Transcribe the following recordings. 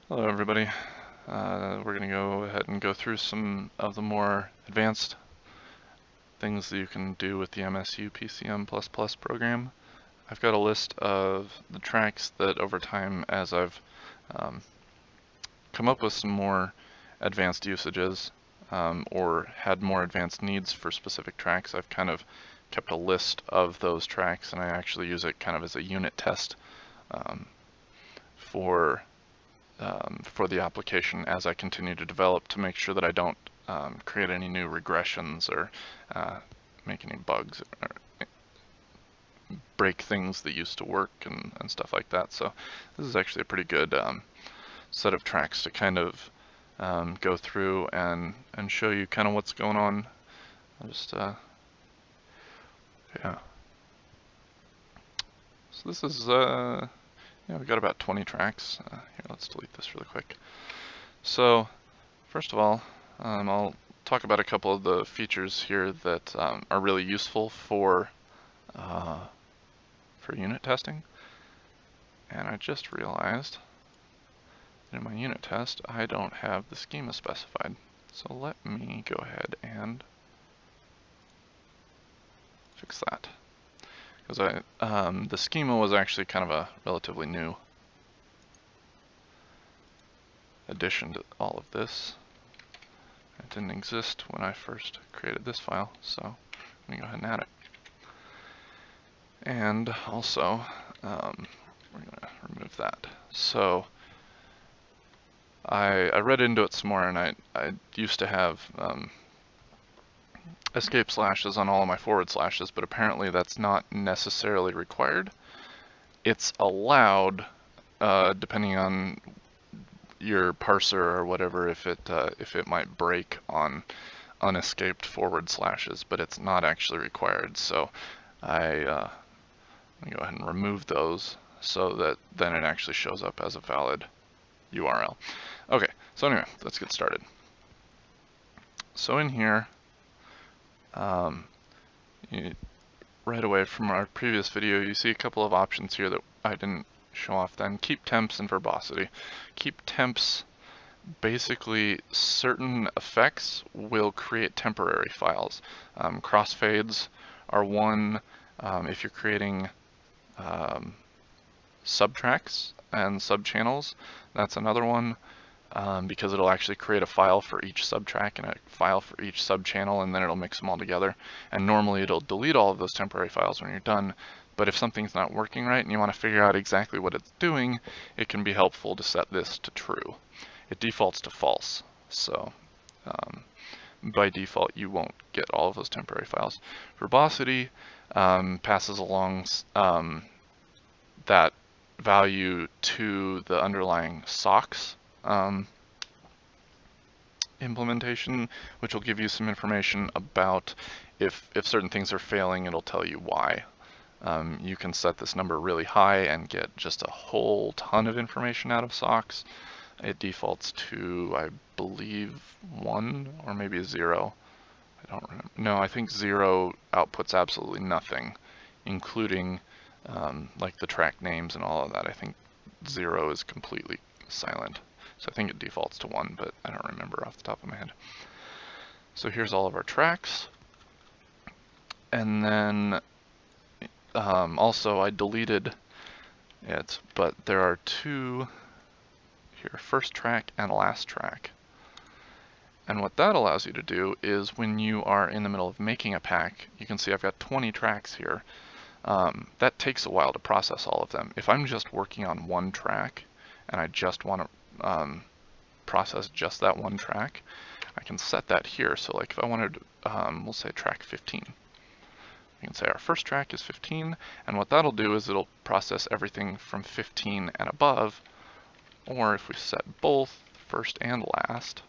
Hello everybody. We're going to go ahead and go through some of the more advanced things that you can do with the MSUPCM++ program. I've got a list of the tracks that over time, as I've come up with some more advanced usages or had more advanced needs for specific tracks, I've kind of kept a list of those tracks, and I actually use it kind of as a unit test for the application as I continue to develop, to make sure that I don't create any new regressions or make any bugs or break things that used to work and stuff like that. So this is actually a pretty good set of tracks to kind of go through and show you kind of what's going on. I'll just yeah. So this is yeah, we've got about 20 tracks. Here, let's delete this really quick. So first of all, I'll talk about a couple of the features here that are really useful for unit testing. And I just realized that in my unit test I don't have the schema specified. So let me go ahead and fix that. Because the schema was actually kind of a relatively new addition to all of this. It didn't exist when I first created this file, so I'm going to go ahead and add it. And also, we're going to remove that. So I read into it some more, and I used to have escape slashes on all of my forward slashes, but apparently that's not necessarily required. It's allowed, depending on your parser or whatever, if it might break on unescaped forward slashes, but it's not actually required. So let me go ahead and remove those so that then it actually shows up as a valid URL. Okay, so anyway, let's get started. So in here, right away from our previous video, you see a couple of options here that I didn't show off then. Keep temps and verbosity. Keep temps, basically certain effects will create temporary files. Crossfades are one. If you're creating subtracks and subchannels, that's another one, because it'll actually create a file for each subtrack and a file for each subchannel, and then it'll mix them all together. And normally it'll delete all of those temporary files when you're done. But if something's not working right and you want to figure out exactly what it's doing, it can be helpful to set this to true. It defaults to false, so by default you won't get all of those temporary files. Verbosity passes along that value to the underlying socks implementation, which will give you some information about if certain things are failing, it'll tell you why. You can set this number really high and get just a whole ton of information out of socks. It defaults to, I believe, 1 or maybe 0. I don't remember. No, I think 0 outputs absolutely nothing, including like the track names and all of that. I think 0 is completely silent. So I think it defaults to 1, but I don't remember off the top of my head. So here's all of our tracks. And then also I deleted it, but there are two here, first track and last track. And what that allows you to do is when you are in the middle of making a pack, you can see I've got 20 tracks here. That takes a while to process all of them. If I'm just working on one track and I just want to process just that one track, I can set that here. So like if I wanted, we'll say track 15. We can say our first track is 15, and what that'll do is it'll process everything from 15 and above, or if we set both first and last,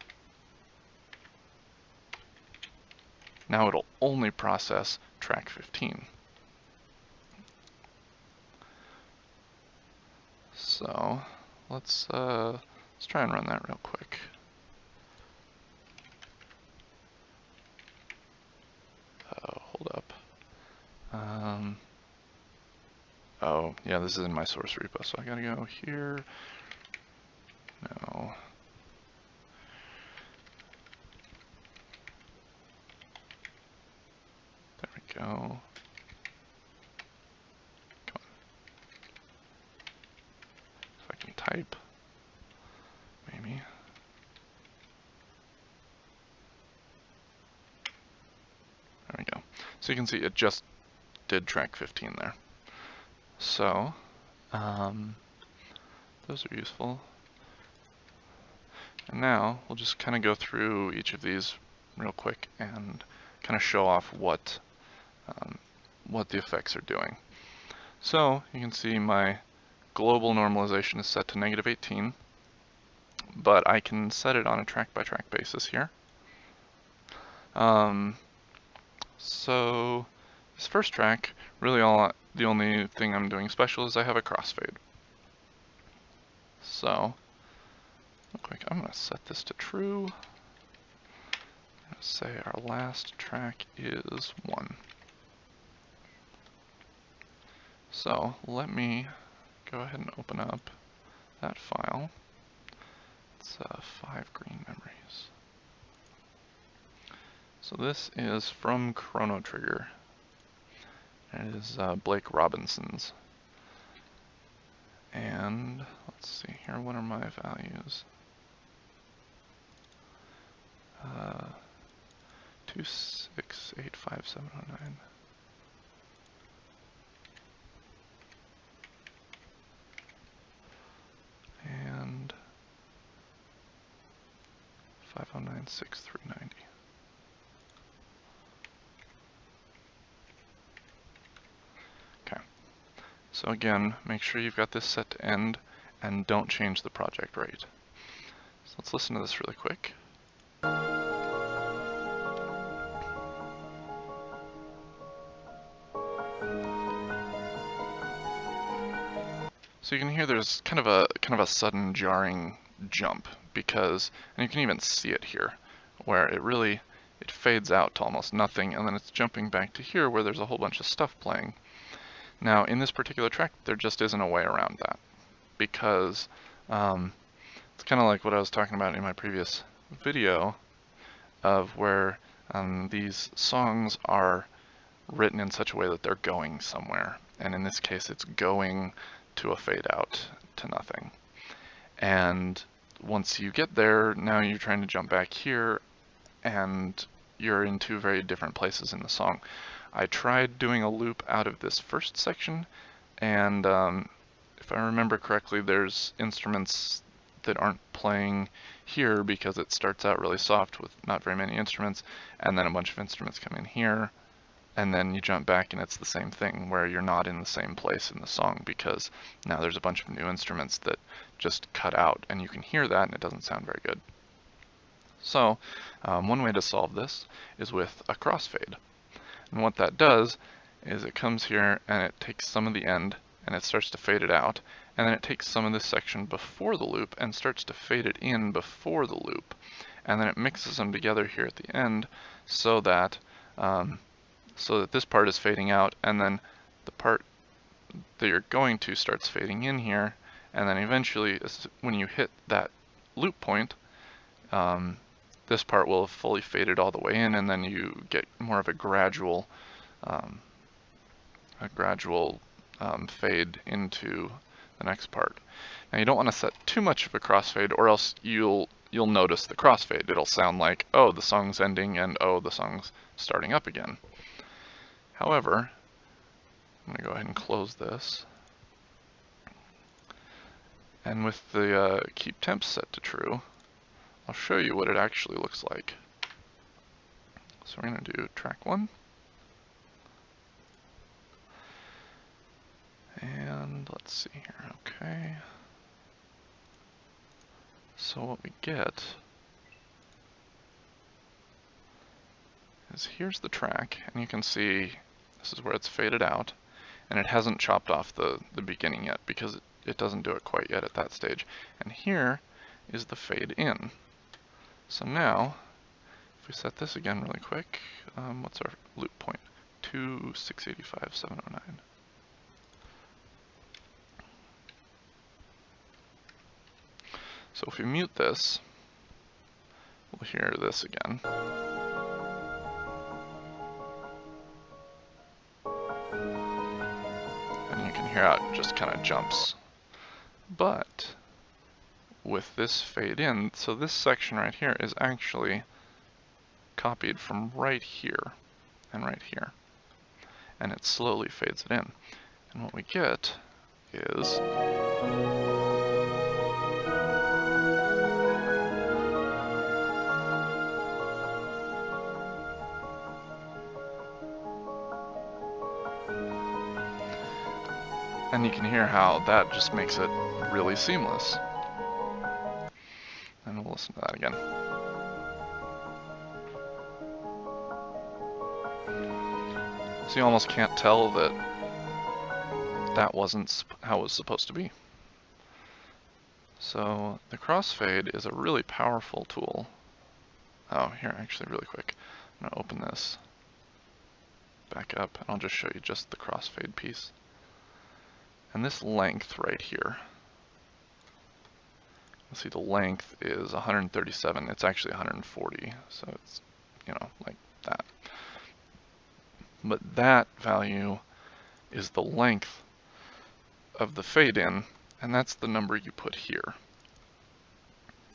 now it'll only process track 15. So let's try and run that real quick. Hold up. Oh, yeah, this is in my source repo, so I gotta go here. No, go. Come on. If I can type, maybe. There we go. So you can see it just did track 15 there. So, those are useful. And now we'll just kind of go through each of these real quick and kind of show off what the effects are doing. So you can see my global normalization is set to -18, but I can set it on a track-by-track basis here. So this first track, really the only thing I'm doing special is I have a crossfade. So real quick, I'm going to set this to true. I'm going to say our last track is 1. So let me go ahead and open up that file. It's 5 green memories. So this is from Chrono Trigger. It is Blake Robinson's. And let's see here, what are my values? 2685709. And 5096390. Okay. So again, make sure you've got this set to end and don't change the project rate. So let's listen to this really quick. So you can hear there's kind of a sudden jarring jump because, and you can even see it here, where it fades out to almost nothing, and then it's jumping back to here where there's a whole bunch of stuff playing. Now in this particular track, there just isn't a way around that, because it's kind of like what I was talking about in my previous video, of where these songs are written in such a way that they're going somewhere, and in this case it's going to a fade out to nothing. And once you get there, now you're trying to jump back here and you're in 2 very different places in the song. I tried doing a loop out of this first section, and if I remember correctly, there's instruments that aren't playing here because it starts out really soft with not very many instruments, and then a bunch of instruments come in here, and then you jump back and it's the same thing where you're not in the same place in the song because now there's a bunch of new instruments that just cut out, and you can hear that and it doesn't sound very good. So one way to solve this is with a crossfade. And what that does is it comes here and it takes some of the end and it starts to fade it out, and then it takes some of this section before the loop and starts to fade it in before the loop, and then it mixes them together here at the end so that this part is fading out, and then the part that you're going to starts fading in here, and then eventually when you hit that loop point, this part will have fully faded all the way in, and then you get more of a gradual fade into the next part. Now you don't want to set too much of a crossfade, or else you'll notice the crossfade. It'll sound like, oh, the song's ending, and oh, the song's starting up again. However, I'm going to go ahead and close this. And with the keep temps set to true, I'll show you what it actually looks like. So we're going to do track 1. And let's see here, okay. So what we get is here's the track, and you can see this is where it's faded out, and it hasn't chopped off the beginning yet because it doesn't do it quite yet at that stage. And here is the fade in. So now, if we set this again really quick, what's our loop point? 2685709. So if we mute this, we'll hear this again. can hear how it just kind of jumps. But with this fade in, so this section right here is actually copied from right here and right here. And it slowly fades it in. And what we get is and you can hear how that just makes it really seamless. And we'll listen to that again. So you almost can't tell that that wasn't how it was supposed to be. So the crossfade is a really powerful tool. Oh, here, actually really quick. I'm gonna open this back up and I'll just show you just the crossfade piece. And this length right here, you'll see the length is 137. It's actually 140, so it's, you know, like that. But that value is the length of the fade in, and that's the number you put here.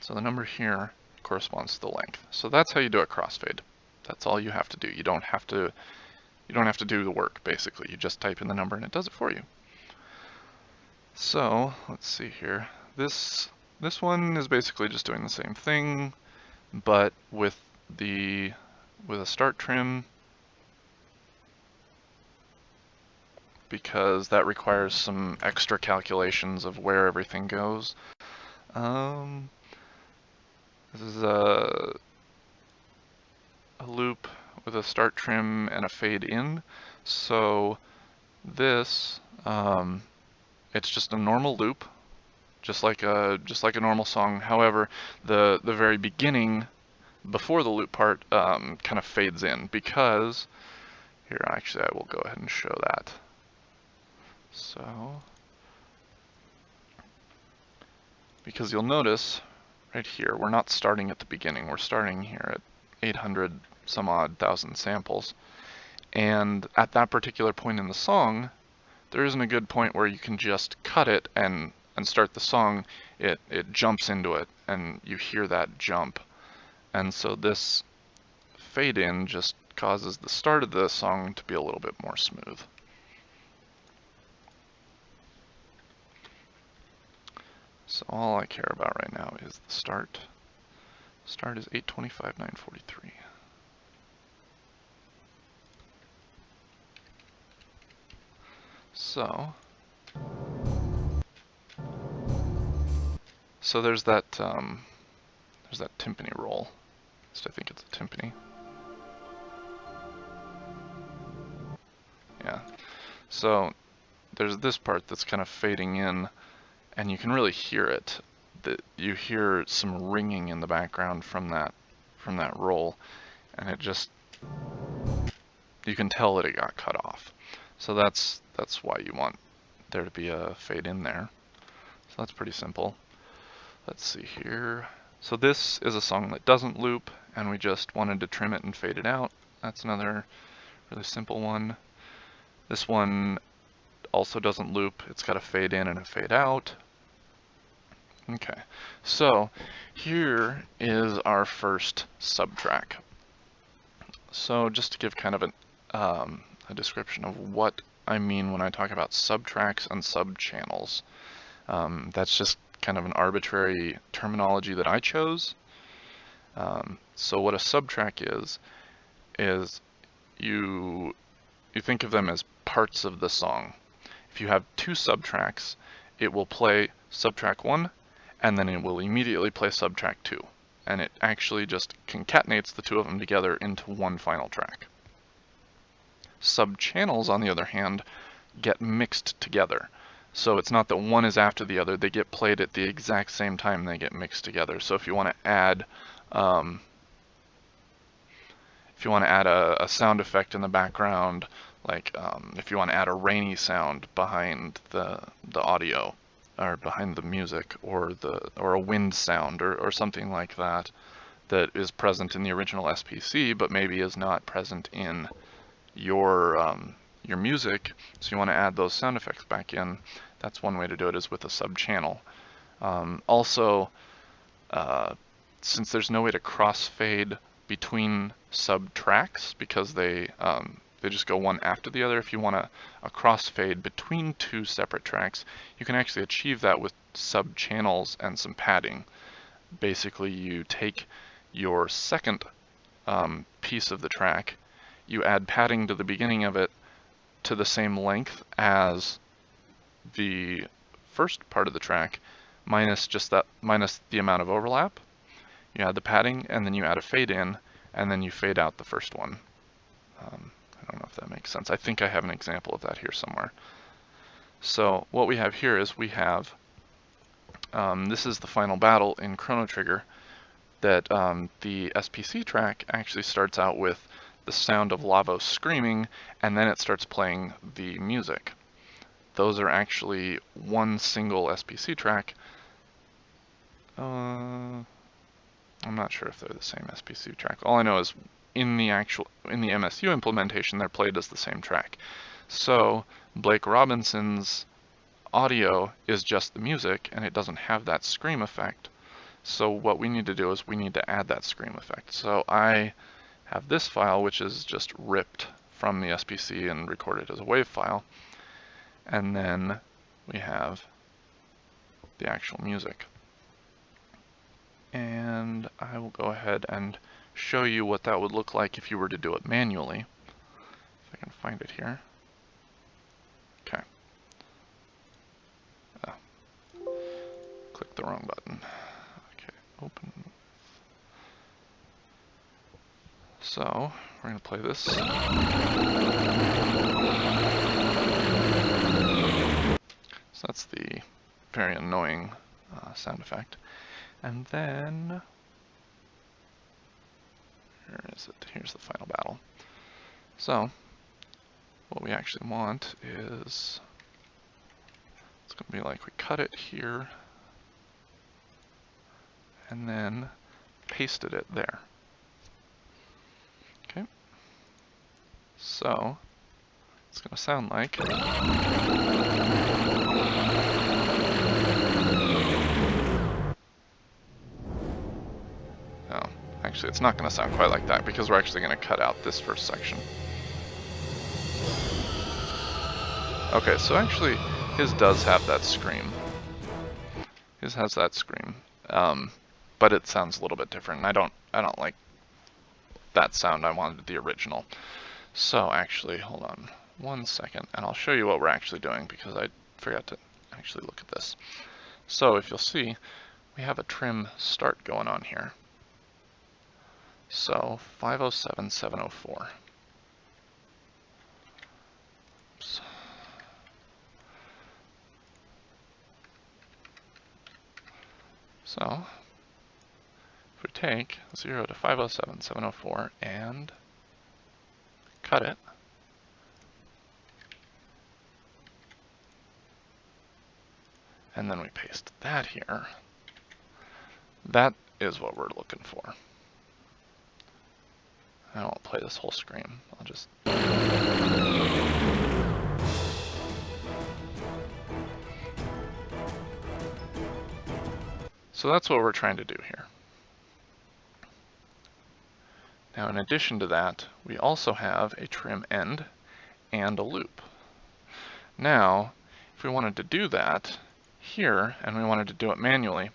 So the number here corresponds to the length. So that's how you do a crossfade. That's all you have to do. You don't have to do the work, basically. You just type in the number and it does it for you. So let's see here. This one is basically just doing the same thing, but with a start trim, because that requires some extra calculations of where everything goes. This is a loop with a start trim and a fade in. So this, it's just a normal loop, just like a normal song. However, the very beginning, before the loop part, kind of fades in, because here, actually, I will go ahead and show that. So, because you'll notice right here, we're not starting at the beginning. We're starting here at 800 some odd thousand samples. And at that particular point in the song, there isn't a good point where you can just cut it and start the song. It jumps into it, and you hear that jump. And so this fade in just causes the start of the song to be a little bit more smooth. So all I care about right now is the start. Start is 825,943. So there's that timpani roll. I think it's a timpani. Yeah. So there's this part that's kind of fading in, and you can really hear it. You hear some ringing in the background from that roll, and it just, you can tell that it got cut off. So that's why you want there to be a fade in there. So that's pretty simple. Let's see here. So this is a song that doesn't loop, and we just wanted to trim it and fade it out. That's another really simple one. This one also doesn't loop. It's got a fade in and a fade out. Okay, so here is our first subtrack. So just to give kind of a description of what I mean when I talk about subtracks and subchannels. That's just kind of an arbitrary terminology that I chose. So what a subtrack is you think of them as parts of the song. If you have two subtracks, it will play subtrack 1, and then it will immediately play subtrack 2. And it actually just concatenates the two of them together into one final track. Subchannels, on the other hand, get mixed together. So it's not that one is after the other, they get played at the exact same time and they get mixed together. So if you want to add a sound effect in the background, like if you want to add a rainy sound behind the audio, or behind the music, or a wind sound, or something like that, that is present in the original SPC, but maybe is not present in your your music, so you want to add those sound effects back in, that's one way to do it, is with a sub-channel. Also, since there's no way to crossfade between sub-tracks, because they just go one after the other, if you want a crossfade between two separate tracks, you can actually achieve that with sub-channels and some padding. Basically, you take your second piece of the track, you add padding to the beginning of it to the same length as the first part of the track, minus the amount of overlap. You add the padding, and then you add a fade in, and then you fade out the first one. I don't know if that makes sense. I think I have an example of that here somewhere. So what we have here is we have, this is the final battle in Chrono Trigger, that the SPC track actually starts out with the sound of Lavos screaming, and then it starts playing the music. Those are actually one single SPC track. I'm not sure if they're the same SPC track. All I know is in the MSU implementation, they're played as the same track. So Blake Robinson's audio is just the music, and it doesn't have that scream effect. So what we need to do is we need to add that scream effect. So I have this file, which is just ripped from the SPC and recorded as a WAV file. And then we have the actual music. And I will go ahead and show you what that would look like if you were to do it manually. If I can find it here. Okay. Click the wrong button. Okay, open. So, we're going to play this. So that's the very annoying sound effect. And then, where is it? Here's the final battle. So, what we actually want is, it's going to be like we cut it here, and then pasted it there. Okay. So, it's going to sound like. Oh, actually, it's not going to sound quite like that because we're actually going to cut out this first section. Okay, so actually, his does have that scream. His has that scream, but it sounds a little bit different. I don't like that sound. I wanted the original. So actually, hold on one second, and I'll show you what we're actually doing because I forgot to actually look at this. So if you'll see, we have a trim start going on here. So 507, 704. Oops. So if we take 0 to 507, 704 and cut it, and then we paste that here, that is what we're looking for. I won't play this whole screen. I'll just. So that's what we're trying to do here. Now, in addition to that, we also have a trim end and a loop. Now, if we wanted to do that here, and we wanted to do it manually,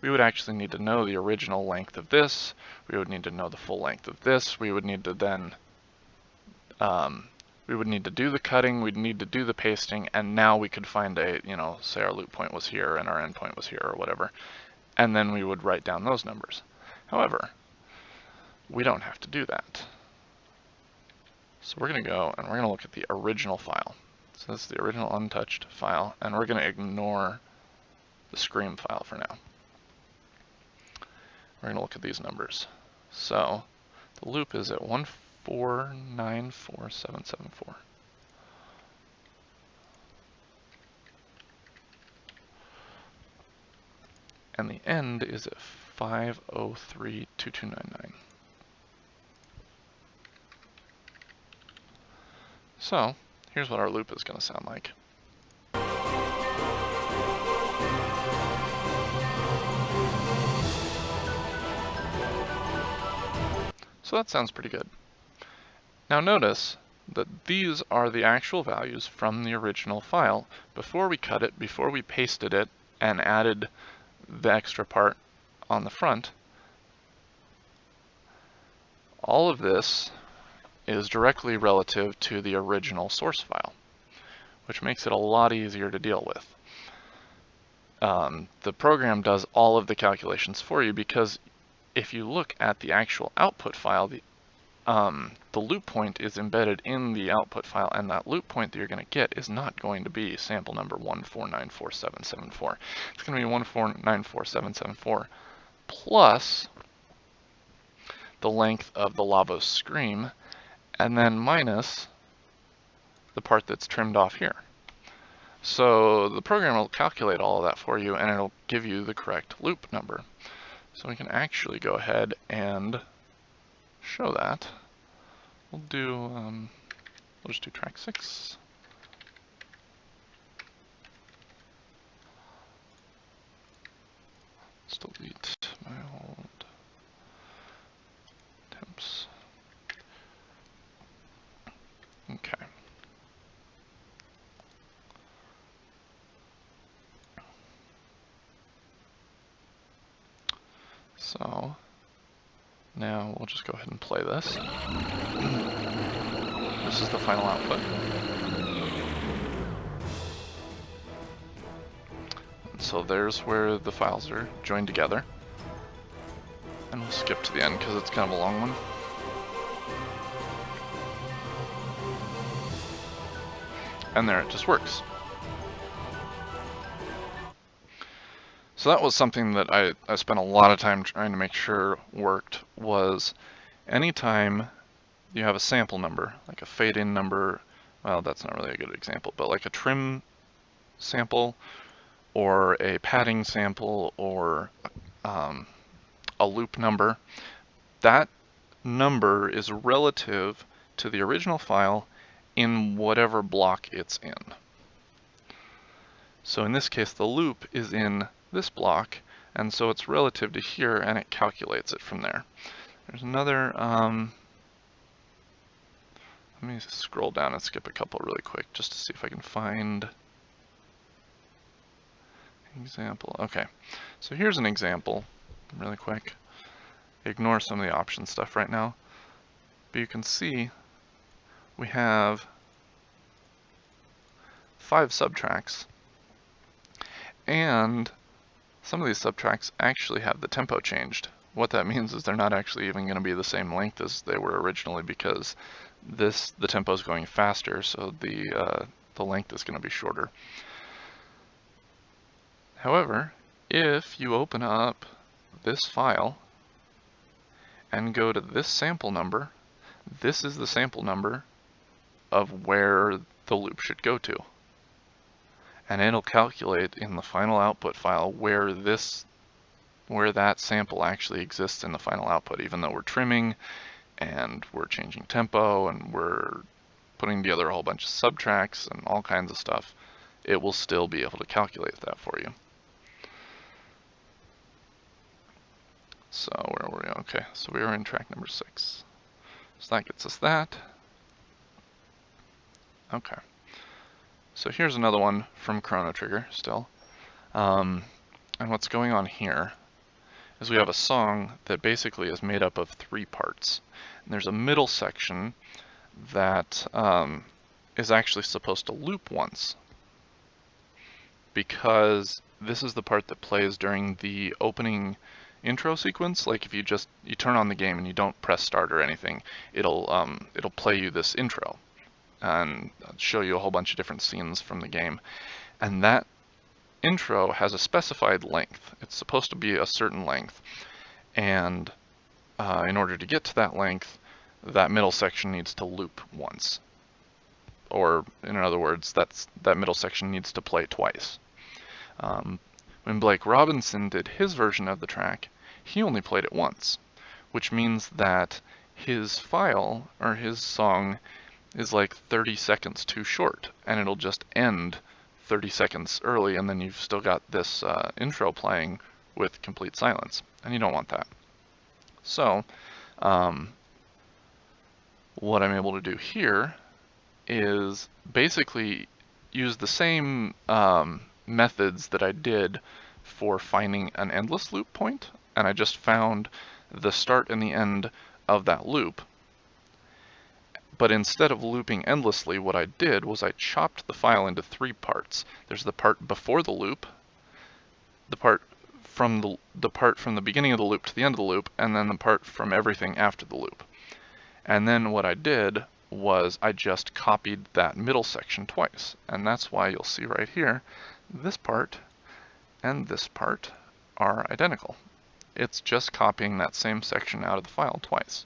we would actually need to know the original length of this, we would need to know the full length of this, we would need to then, we would need to do the cutting, we'd need to do the pasting, and now we could find a, say our loop point was here and our end point was here or whatever, and then we would write down those numbers. However, we don't have to do that. So we're going to go and we're going to look at the original file. So this is the original untouched file, and we're going to ignore the scream file for now. We're going to look at these numbers. So the loop is at 1494774. And the end is at 5032299. So here's what our loop is going to sound like. So that sounds pretty good. Now notice that these are the actual values from the original file. Before we cut it, before we pasted it and added the extra part on the front, all of this is directly relative to the original source file, which makes it a lot easier to deal with. The program does all of the calculations for you because if you look at the actual output file, the loop point is embedded in the output file, and that loop point that you're going to get is not going to be sample number 1494774. It's going to be 1494774 plus the length of the Lavos scream, and then minus the part that's trimmed off here. So the program will calculate all of that for you, and it'll give you the correct loop number. So we can actually go ahead and show that. We'll just do track 6. Let's delete my old temps. Okay. So now we'll just go ahead and play this. This is the final output. And so there's where the files are joined together. And we'll skip to the end because it's kind of a long one. And there it just works. So that was something that I spent a lot of time trying to make sure worked, was anytime you have a sample number, like a fade-in number, well, that's not really a good example, but like a trim sample or a padding sample or a loop number, that number is relative to the original file in whatever block it's in. So in this case, the loop is in this block, and so it's relative to here, and it calculates it from there. There's another, let me scroll down and skip a couple really quick just to see if I can find an example. Okay, so here's an example really quick. Ignore some of the option stuff right now, but you can see we have 5 subtracks, and some of these subtracks actually have the tempo changed. What that means is they're not actually even going to be the same length as they were originally, because the tempo is going faster, so the length is going to be shorter. However, if you open up this file and go to this sample number, this is the sample number of where the loop should go to. And it'll calculate in the final output file where that sample actually exists in the final output, even though we're trimming and we're changing tempo and we're putting together a whole bunch of subtracks and all kinds of stuff. It will still be able to calculate that for you. So where were we? Okay, so we are in track number 6. So that gets us that. Okay. So here's another one from Chrono Trigger still. And what's going on here is we have a song that basically is made up of 3 parts. And there's a middle section that is actually supposed to loop once, because this is the part that plays during the opening intro sequence. Like if you turn on the game and you don't press start or anything, it'll play you this intro and show you a whole bunch of different scenes from the game. And that intro has a specified length. It's supposed to be a certain length, and in order to get to that length, that middle section needs to loop once. Or in other words, that middle section needs to play twice. When Blake Robinson did his version of the track, he only played it once, which means that his file, or his song, is like 30 seconds too short, and it'll just end 30 seconds early, and then you've still got this intro playing with complete silence, and you don't want that. So what I'm able to do here is basically use the same methods that I did for finding an endless loop point, and I just found the start and the end of that loop. But instead of looping endlessly, what I did was I chopped the file into 3 parts. There's the part before the loop, the part from the beginning of the loop to the end of the loop, and then the part from everything after the loop. And then what I did was I just copied that middle section twice. And that's why you'll see right here, this part and this part are identical. It's just copying that same section out of the file twice.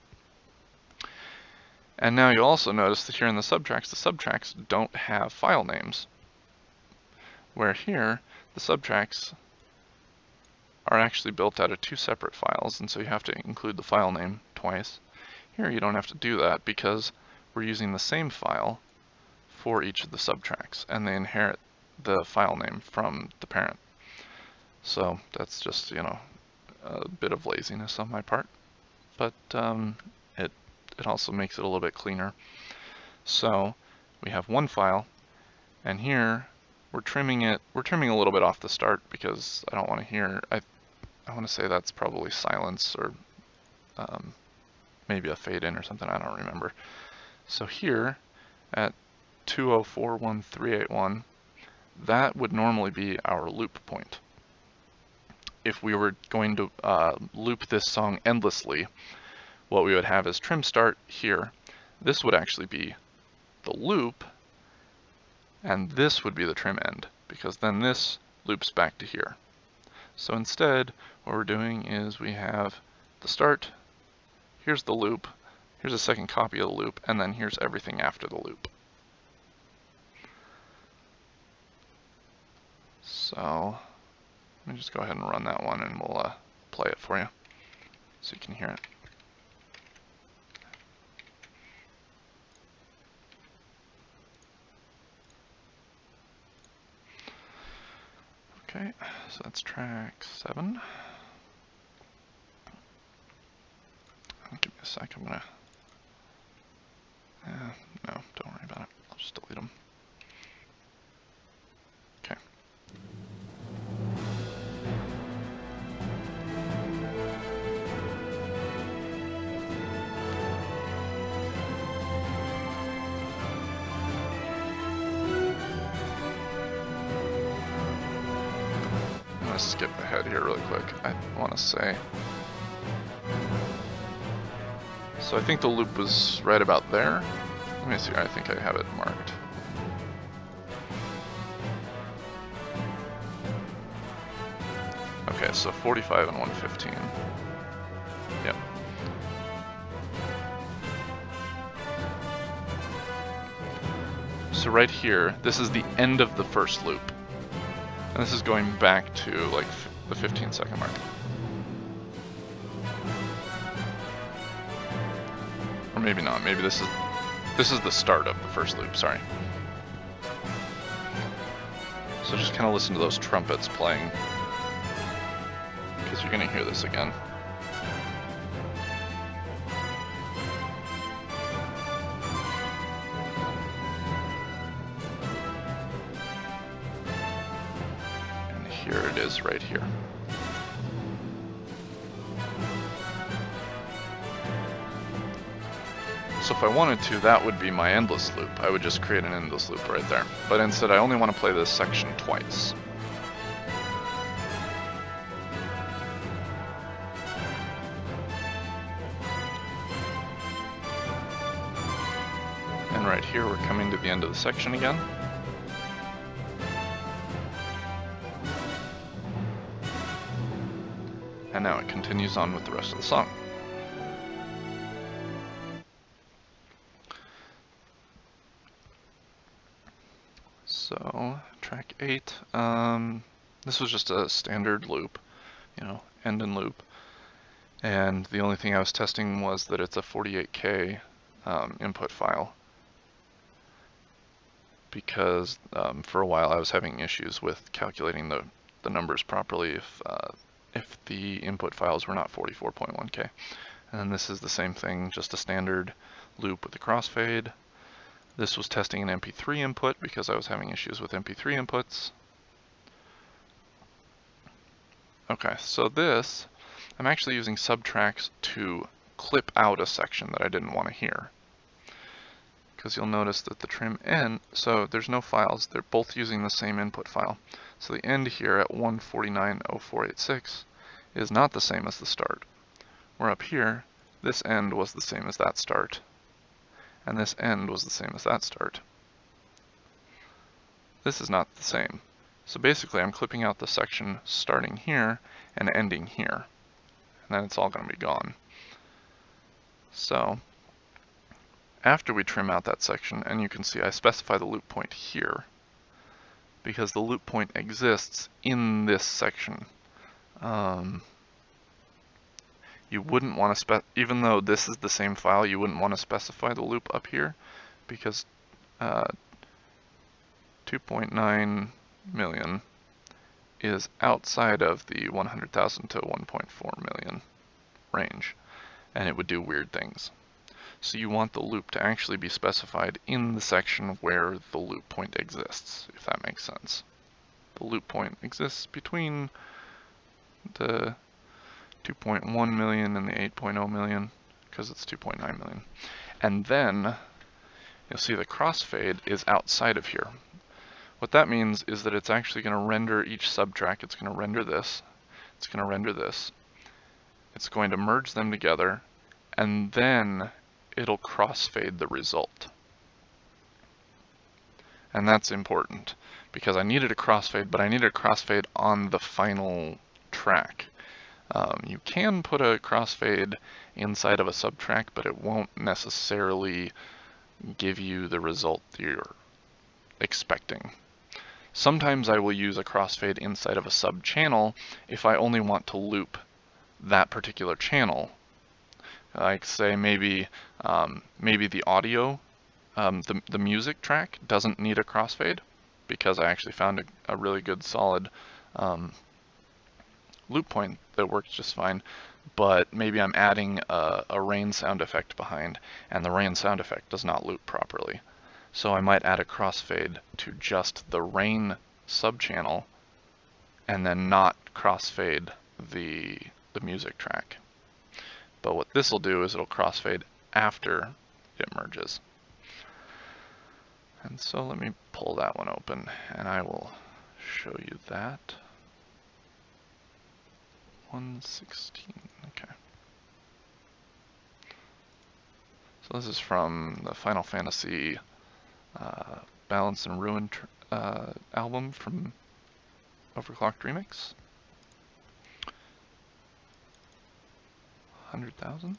And now you'll also notice that here in the subtracks don't have file names. Where here, the subtracks are actually built out of 2 separate files, and so you have to include the file name twice. Here you don't have to do that because we're using the same file for each of the subtracks, and they inherit the file name from the parent. So that's just, you know, a bit of laziness on my part, but it also makes it a little bit cleaner. So we have one file, and here we're trimming a little bit off the start because I don't want to hear, I want to say that's probably silence or maybe a fade in or something, I don't remember. So here at 2041381, that would normally be our loop point. If we were going to loop this song endlessly, what we would have is trim start here. This would actually be the loop, and this would be the trim end, because then this loops back to here. So instead, what we're doing is we have the start, here's the loop, here's a second copy of the loop, and then here's everything after the loop. So let me just go ahead and run that one, and we'll play it for you so you can hear it. Okay, so that's track 7. Give me a sec, I'm gonna... no, don't worry about it. I'll just delete them. Okay. I'm gonna skip ahead here really quick. I want to say... So I think the loop was right about there. Let me see, I think I have it marked. Okay, so 45 and 115. Yep. So right here, this is the end of the first loop. And this is going back to like the 15-second mark. Or maybe not, maybe this is the start of the first loop, sorry. So just kind of listen to those trumpets playing, because you're going to hear this again. And here it is right here. So if I wanted to, that would be my endless loop. I would just create an endless loop right there. But instead, I only want to play this section twice. And right here, we're coming to the end of the section again. And now it continues on with the rest of the song. So, track 8, this was just a standard loop, you know, end and loop. And the only thing I was testing was that it's a 48K input file. because for a while I was having issues with calculating the numbers properly if the input files were not 44.1K. And then this is the same thing, just a standard loop with the crossfade. This was testing an MP3 input because I was having issues with MP3 inputs. Okay, so this, I'm actually using subtracks to clip out a section that I didn't want to hear. Because you'll notice that the trim end, so there's no files, they're both using the same input file. So the end here at 149.0486 is not the same as the start. Where up here, this end was the same as that start. And this end was the same as that start. This is not the same. So basically I'm clipping out the section starting here and ending here. And then it's all going to be gone. So after we trim out that section, and you can see I specify the loop point here, because the loop point exists in this section. You wouldn't want to even though this is the same file, you wouldn't want to specify the loop up here, because 2.9 million is outside of the 100,000 to 1.4 million range, and it would do weird things. So you want the loop to actually be specified in the section where the loop point exists, if that makes sense. The loop point exists between the 2.1 million and the 8.0 million, because it's 2.9 million. And then you'll see the crossfade is outside of here. What that means is that it's actually going to render each subtrack. It's going to render this. It's going to render this. It's going to merge them together, and then it'll crossfade the result. And that's important, because I needed a crossfade, but I needed a crossfade on the final track. You can put a crossfade inside of a subtrack, but it won't necessarily give you the result you're expecting. Sometimes I will use a crossfade inside of a sub-channel if I only want to loop that particular channel. Like say maybe the audio, the music track doesn't need a crossfade, because I actually found a really good solid loop point that works just fine, but maybe I'm adding a rain sound effect behind, and the rain sound effect does not loop properly. So I might add a crossfade to just the rain subchannel, and then not crossfade the music track. But what this will do is it'll crossfade after it merges. And so let me pull that one open, and I will show you that. 116, okay. So this is from the Final Fantasy Balance and Ruin album from Overclocked Remix. 100,000.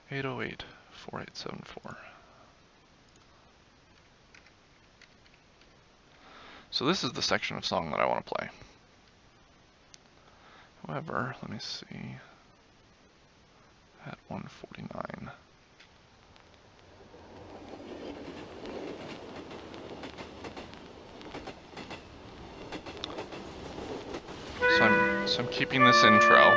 $808-4874. So this is the section of song that I want to play. However, let me see. At 149. So I'm keeping this intro.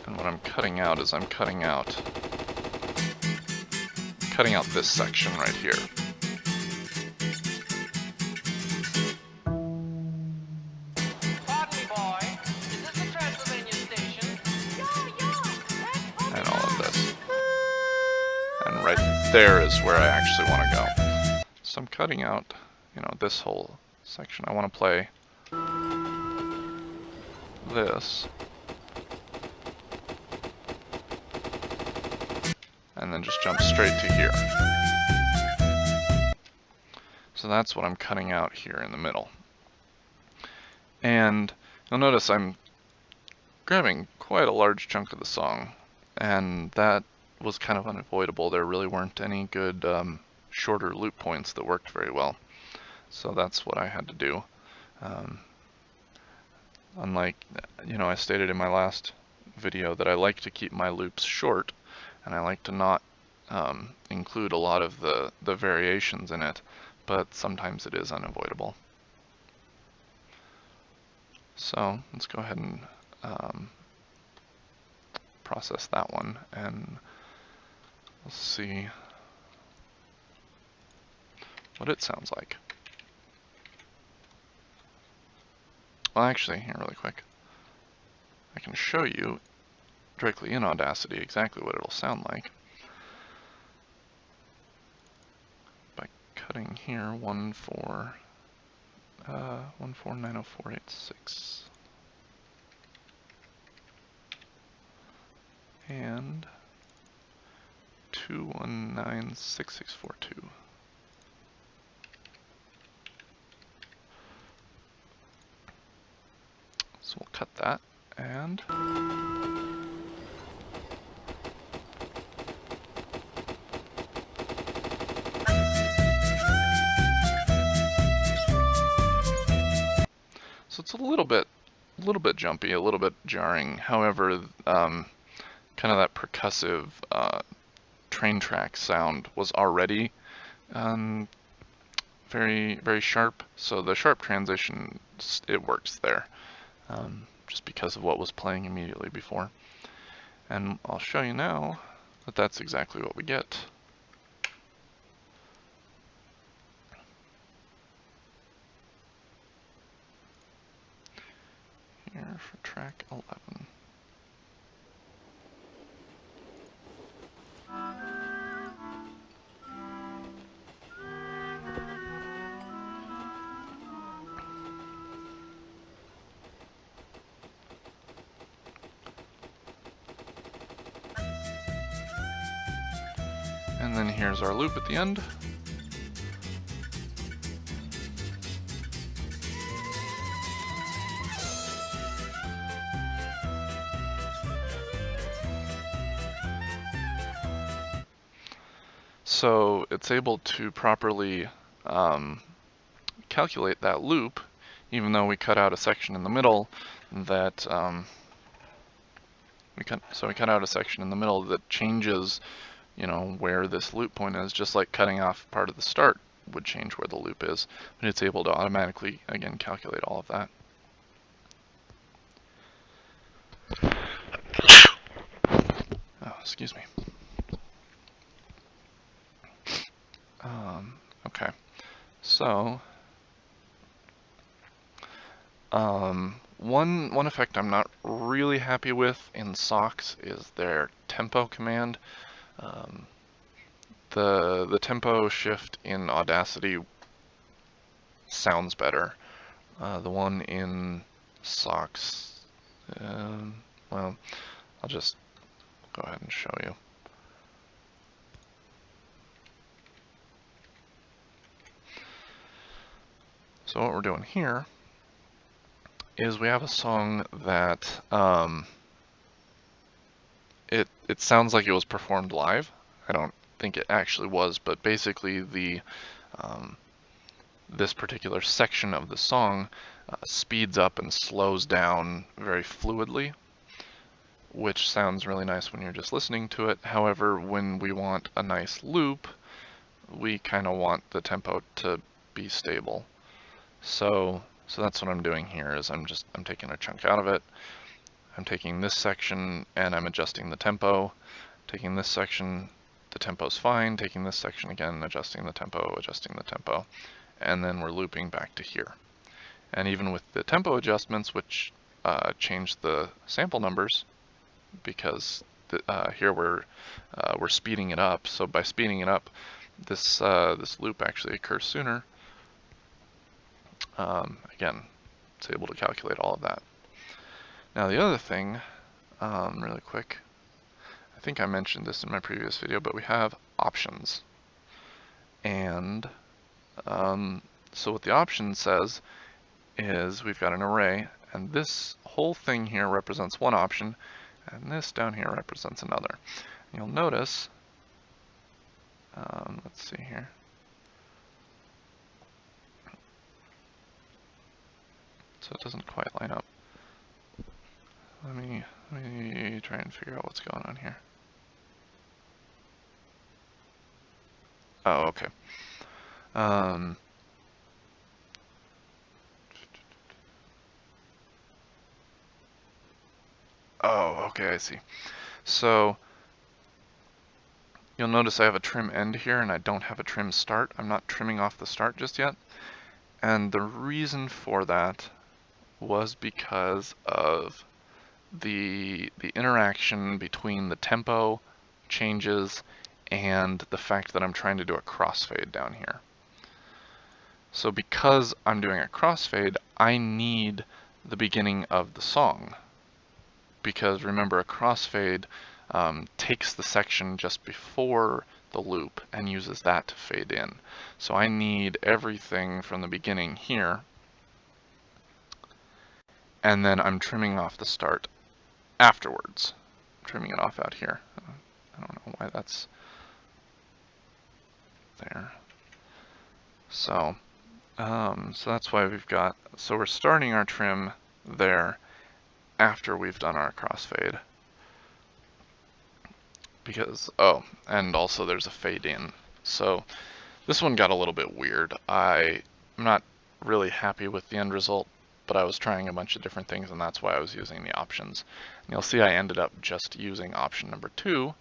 And what I'm cutting out is I'm cutting out this section right here. There is where I actually want to go. So I'm cutting out, this whole section. I want to play this. And then just jump straight to here. So that's what I'm cutting out here in the middle. And you'll notice I'm grabbing quite a large chunk of the song, and that was kind of unavoidable. There really weren't any good shorter loop points that worked very well. So that's what I had to do. Unlike, I stated in my last video that I like to keep my loops short, and I like to not include a lot of the variations in it, but sometimes it is unavoidable. So let's go ahead and process that one, and we'll see what it sounds like. Well, actually, here really quick, I can show you directly in Audacity exactly what it'll sound like by cutting here 1490486 and 2196642. So we'll cut that, and so it's a little bit jumpy, a little bit jarring. However, kind of that percussive train track sound was already very, very sharp. So the sharp transition, it works there, just because of what was playing immediately before. And I'll show you now that that's exactly what we get. Here for track 11. And then here's our loop at the end. So it's able to properly calculate that loop, even though we cut out a section in the middle that we cut out a section in the middle that changes, where this loop point is, just like cutting off part of the start would change where the loop is. But it's able to automatically, again, calculate all of that. Oh, excuse me. Okay, so one effect I'm not really happy with in SOX is their tempo command. The tempo shift in Audacity sounds better. The one in SOX, well, I'll just go ahead and show you. So what we're doing here is we have a song that it sounds like it was performed live. I don't think it actually was, but basically this particular section of the song speeds up and slows down very fluidly, which sounds really nice when you're just listening to it. However, when we want a nice loop, we kind of want the tempo to be stable. So that's what I'm doing here, is I'm taking a chunk out of it. I'm taking this section and I'm adjusting the tempo. Taking this section, the tempo's fine. Taking this section again, adjusting the tempo, and then we're looping back to here. And even with the tempo adjustments, which change the sample numbers, because here we're speeding it up. So by speeding it up, this loop actually occurs sooner. Again, it's able to calculate all of that. Now the other thing, really quick, I think I mentioned this in my previous video, but we have options. And so what the option says is we've got an array, and this whole thing here represents one option, and this down here represents another. And you'll notice, let's see here. So it doesn't quite line up. Let me try and figure out what's going on here. Oh, okay. Oh, okay, I see. So you'll notice I have a trim end here and I don't have a trim start. I'm not trimming off the start just yet. And the reason for that was because of the interaction between the tempo changes and the fact that I'm trying to do a crossfade down here. So because I'm doing a crossfade, I need the beginning of the song. Because remember, a crossfade takes the section just before the loop and uses that to fade in. So I need everything from the beginning here, and then I'm trimming off the start afterwards. I'm trimming it off out here. I don't know why that's there. So that's why so we're starting our trim there after we've done our crossfade. Because, oh, and also there's a fade in. So this one got a little bit weird. I'm not really happy with the end result, but I was trying a bunch of different things, and that's why I was using the options. And you'll see I ended up just using option number 2,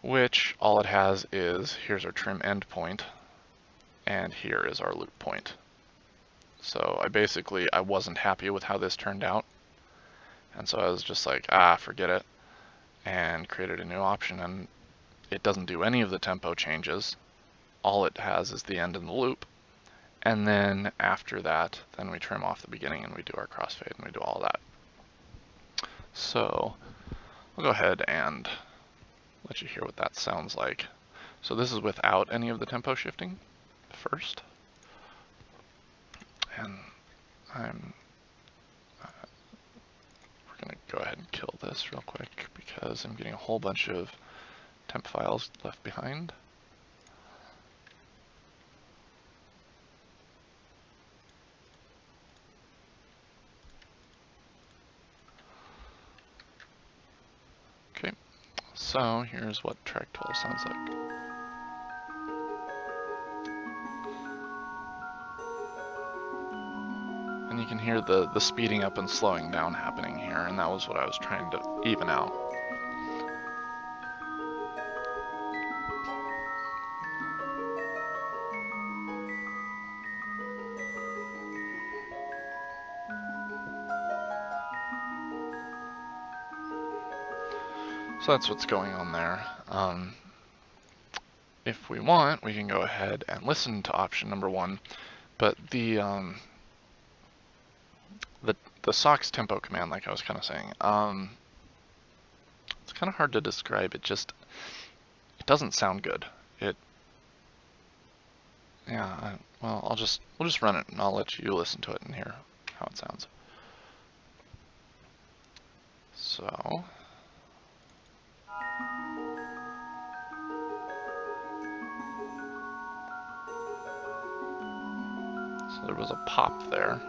which all it has is, here's our trim endpoint, and here is our loop point. So I wasn't happy with how this turned out, and so I was just like, forget it, and created a new option, and it doesn't do any of the tempo changes. All it has is the end and the loop, and then after that, then we trim off the beginning and we do our crossfade and we do all that. So I'll go ahead and let you hear what that sounds like. So this is without any of the tempo shifting first, and we're gonna go ahead and kill this real quick because I'm getting a whole bunch of temp files left behind. Okay, so here's what track 12 sounds like. And you can hear the speeding up and slowing down happening here, and that was what I was trying to even out. So that's what's going on there. If we want, we can go ahead and listen to option number 1, but the SOX tempo command, like I was kind of saying, it's kind of hard to describe. It doesn't sound good. Well, we'll just run it and I'll let you listen to it and hear how it sounds. So there was a pop there.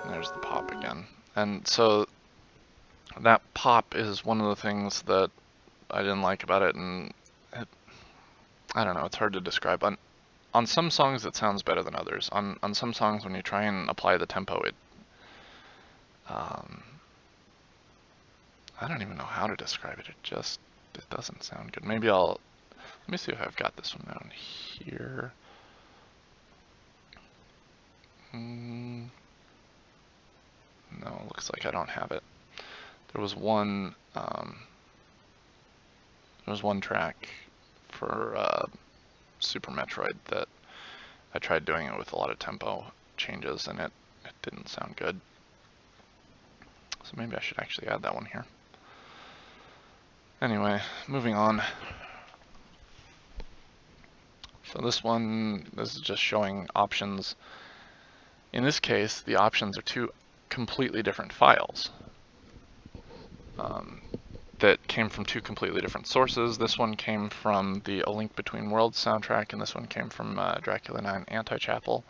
There's the pop again. And so that pop is one of the things that I didn't like about it, and I don't know, it's hard to describe. On some songs it sounds better than others. On some songs, when you try and apply the tempo, I don't even know how to describe it. It doesn't sound good. Let me see if I've got this one down here. No, looks like I don't have it. There was one track for Super Metroid that I tried doing it with a lot of tempo changes and it didn't sound good. So maybe I should actually add that one here. Anyway, moving on. So this is just showing options. In this case, the options are two completely different files that came from two completely different sources. This one came from the A Link Between Worlds soundtrack, and this one came from Dracula 9 Anti-Chapel.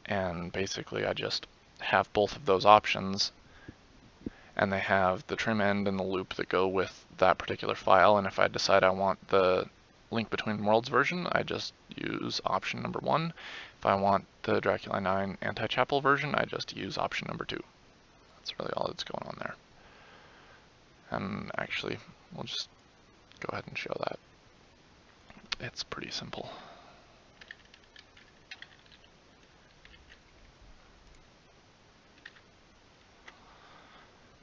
And basically I just have both of those options, and they have the trim end and the loop that go with that particular file. And if I decide I want the Link Between Worlds version, I just use option number 1. If I want the Dracula 9 Anti-Chapel version, I just use option number 2. That's really all that's going on there. And actually, we'll just go ahead and show that. It's pretty simple.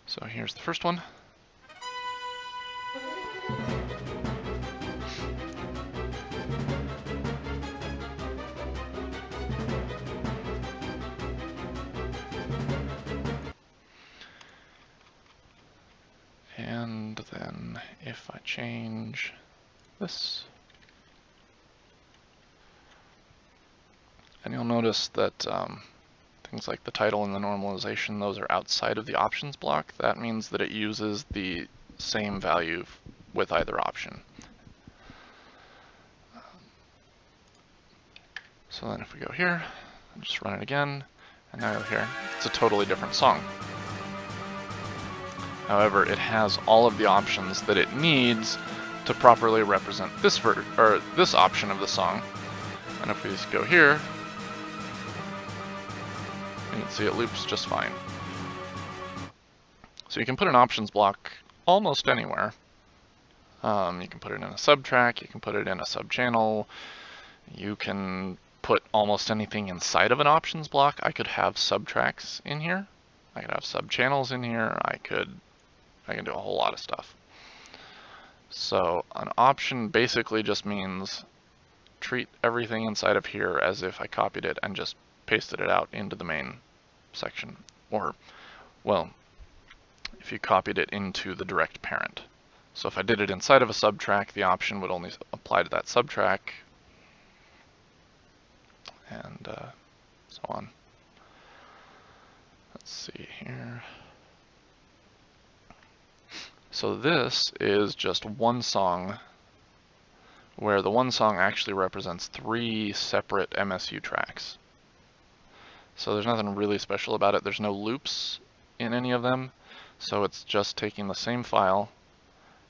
So here's the first one. And then if I change this, and you'll notice that things like the title and the normalization, those are outside of the options block. That means that it uses the same value with either option. So then if we go here, and just run it again, and now you'll hear it's a totally different song. However, it has all of the options that it needs to properly represent this this option of the song. And if we just go here, you can see it loops just fine. So you can put an options block almost anywhere. You can put it in a subtrack, you can put it in a subchannel, you can put almost anything inside of an options block. I could have subtracks in here, I could have subchannels in here, I can do a whole lot of stuff. So an option basically just means treat everything inside of here as if I copied it and just pasted it out into the main section. Or, well, if you copied it into the direct parent. So if I did it inside of a subtrack, the option would only apply to that subtrack, and so on. Let's see here. So this is just one song, where the one song actually represents 3 separate MSU tracks. So there's nothing really special about it. There's no loops in any of them. So it's just taking the same file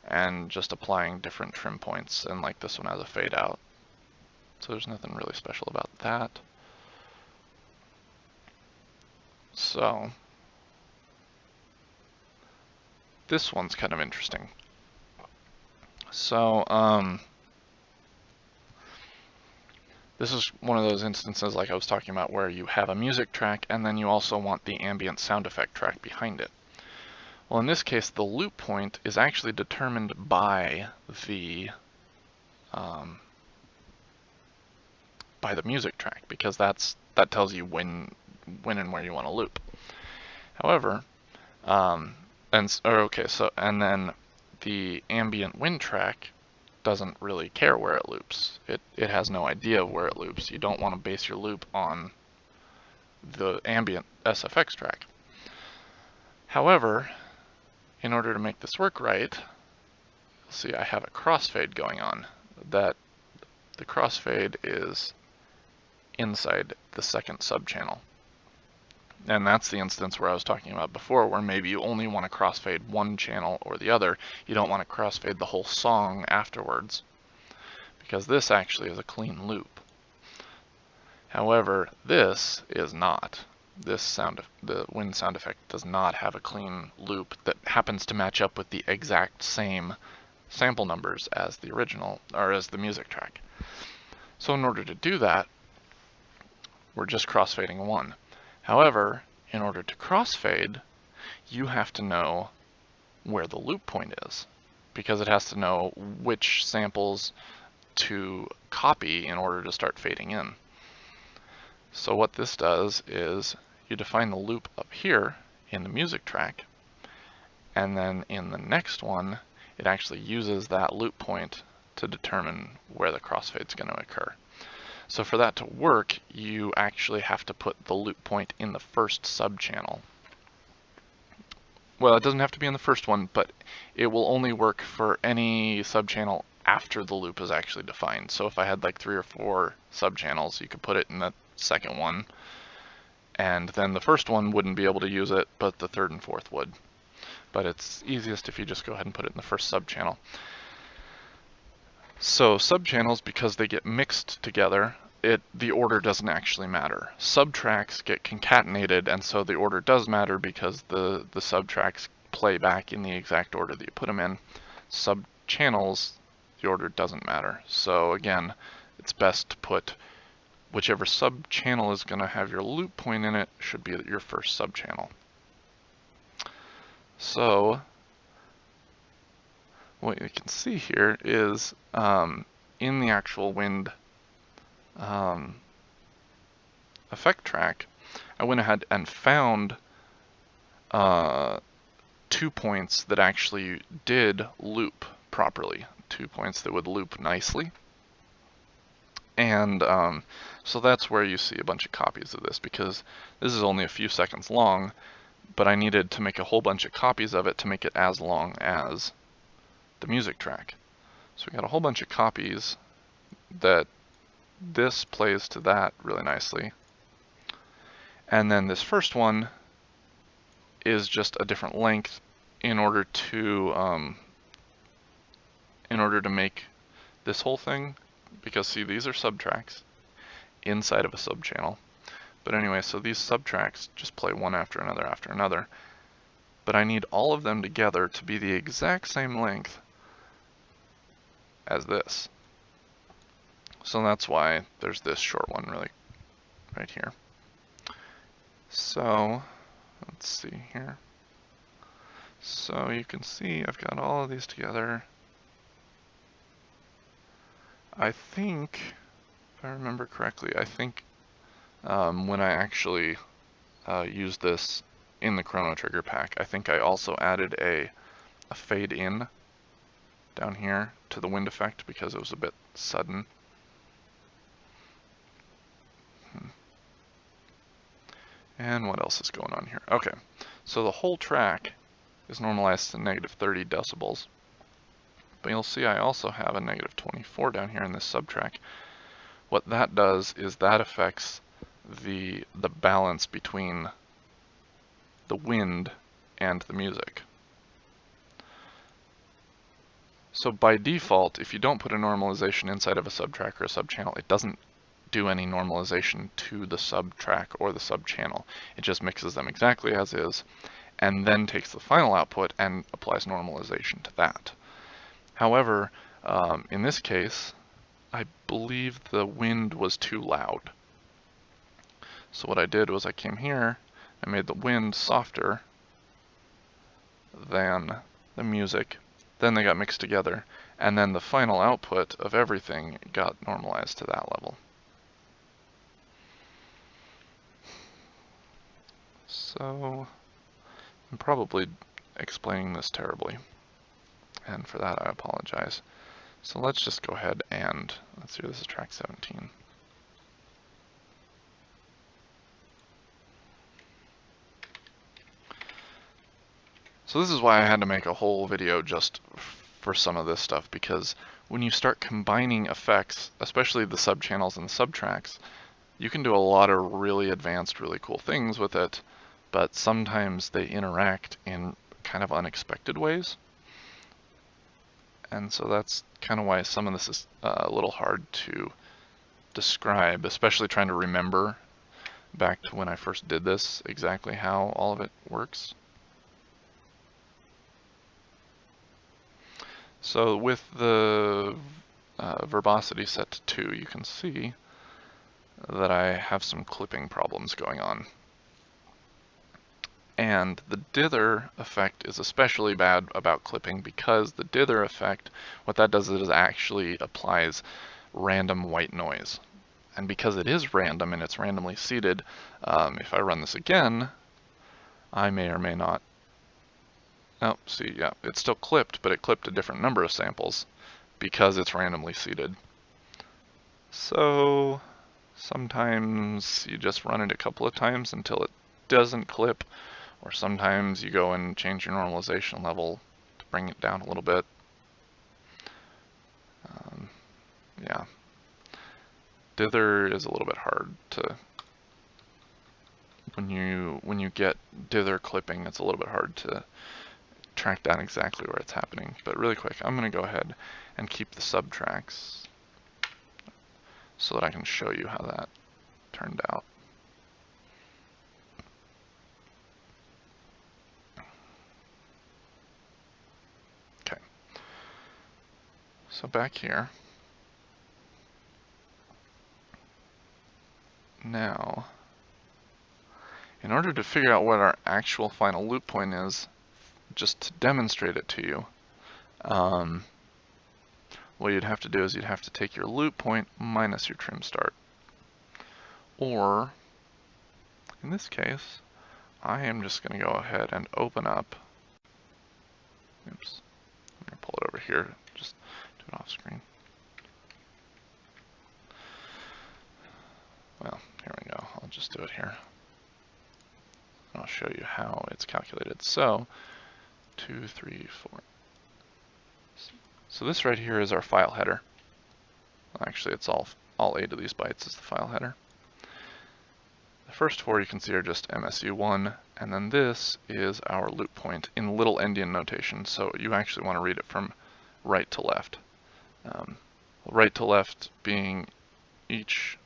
and just applying different trim points, and like this one has a fade out. So there's nothing really special about that. So this one's kind of interesting. So this is one of those instances like I was talking about where you have a music track and then you also want the ambient sound effect track behind it. Well, in this case, the loop point is actually determined by the music track, because that tells you when and where you want to loop. However, and then the ambient wind track doesn't really care where it loops. It has no idea where it loops. You don't want to base your loop on the ambient SFX track. However, in order to make this work right, you'll see I have a crossfade going on. That the crossfade is inside the second subchannel. And that's the instance where I was talking about before, where maybe you only want to crossfade one channel or the other. You don't want to crossfade the whole song afterwards, because this actually is a clean loop. However, this is not. The wind sound effect does not have a clean loop that happens to match up with the exact same sample numbers as the original, or as the music track. So in order to do that, we're just crossfading one. However, in order to crossfade, you have to know where the loop point is, because it has to know which samples to copy in order to start fading in. So what this does is you define the loop up here in the music track, and then in the next one, it actually uses that loop point to determine where the crossfade is going to occur. So for that to work, you actually have to put the loop point in the first subchannel. Well, it doesn't have to be in the first one, but it will only work for any subchannel after the loop is actually defined. So if I had like 3 or 4 subchannels, you could put it in the second one, and then the first one wouldn't be able to use it, but the third and fourth would. But it's easiest if you just go ahead and put it in the first subchannel. So subchannels, because they get mixed together, the order doesn't actually matter. Subtracks get concatenated, and so the order does matter because the subtracks play back in the exact order that you put them in. Subchannels, the order doesn't matter. So again, it's best to put whichever subchannel is going to have your loop point in it should be your first subchannel. So what you can see here is in the actual wind effect track, I went ahead and found 2 points that actually did loop properly, 2 points that would loop nicely. And so that's where you see a bunch of copies of this, because this is only a few seconds long, but I needed to make a whole bunch of copies of it to make it as long as the music track. So we got a whole bunch of copies that this plays to that really nicely. And then this first one is just a different length in order to make this whole thing, because see, these are subtracks inside of a subchannel. But anyway, so these subtracks just play one after another, but I need all of them together to be the exact same length as this. So that's why there's this short one really right here. So let's see here. So you can see I've got all of these together. I think, if I remember correctly, I think when I actually used this in the Chrono Trigger pack, I think I also added a fade in down here to the wind effect because it was a bit sudden. And what else is going on here? Okay, so the whole track is normalized to -30 decibels. But you'll see I also have a -24 down here in this subtrack. What that does is that affects the balance between the wind and the music. So by default, if you don't put a normalization inside of a subtrack or a subchannel, it doesn't do any normalization to the subtrack or the subchannel. It just mixes them exactly as is, and then takes the final output and applies normalization to that. However, in this case, I believe the wind was too loud. So what I did was I came here, I made the wind softer than the music, then they got mixed together, and then the final output of everything got normalized to that level. So I'm probably explaining this terribly, and for that I apologize. So let's just go ahead and, let's see, this is track 17. So this is why I had to make a whole video just for some of this stuff, because when you start combining effects, especially the subchannels and the subtracks, you can do a lot of really advanced, really cool things with it, but sometimes they interact in kind of unexpected ways. And so that's kind of why some of this is a little hard to describe, especially trying to remember back to when I first did this, exactly how all of it works. So with the verbosity set to 2, you can see that I have some clipping problems going on. And the dither effect is especially bad about clipping, because the dither effect, what that does is it actually applies random white noise. And because it is random and it's randomly seeded, if I run this again, I may or may not. Oh, see, yeah, it's still clipped, but it clipped a different number of samples because it's randomly seeded. So sometimes you just run it a couple of times until it doesn't clip, or sometimes you go and change your normalization level to bring it down a little bit. Yeah. Dither is a little bit hard to, when you get dither clipping, it's a little bit hard to track down exactly where it's happening. But really quick, I'm going to go ahead and keep the subtracks so that I can show you how that turned out. Okay. So back here. Now, in order to figure out what our actual final loop point is, just to demonstrate it to you, what you'd have to do is you'd have to take your loop point minus your trim start. Or, in this case, I am just going to go ahead and open up. Oops. I'm going to pull it over here. Just do it off screen. Well, here we go. I'll just do it here. I'll show you how it's calculated. So, 2, 3, 4. So this right here is our file header. Actually, it's all 8 of these bytes is the file header. The first 4 you can see are just MSU1, and then this is our loop point in little endian notation. So you actually want to read it from right to left. Right to left being each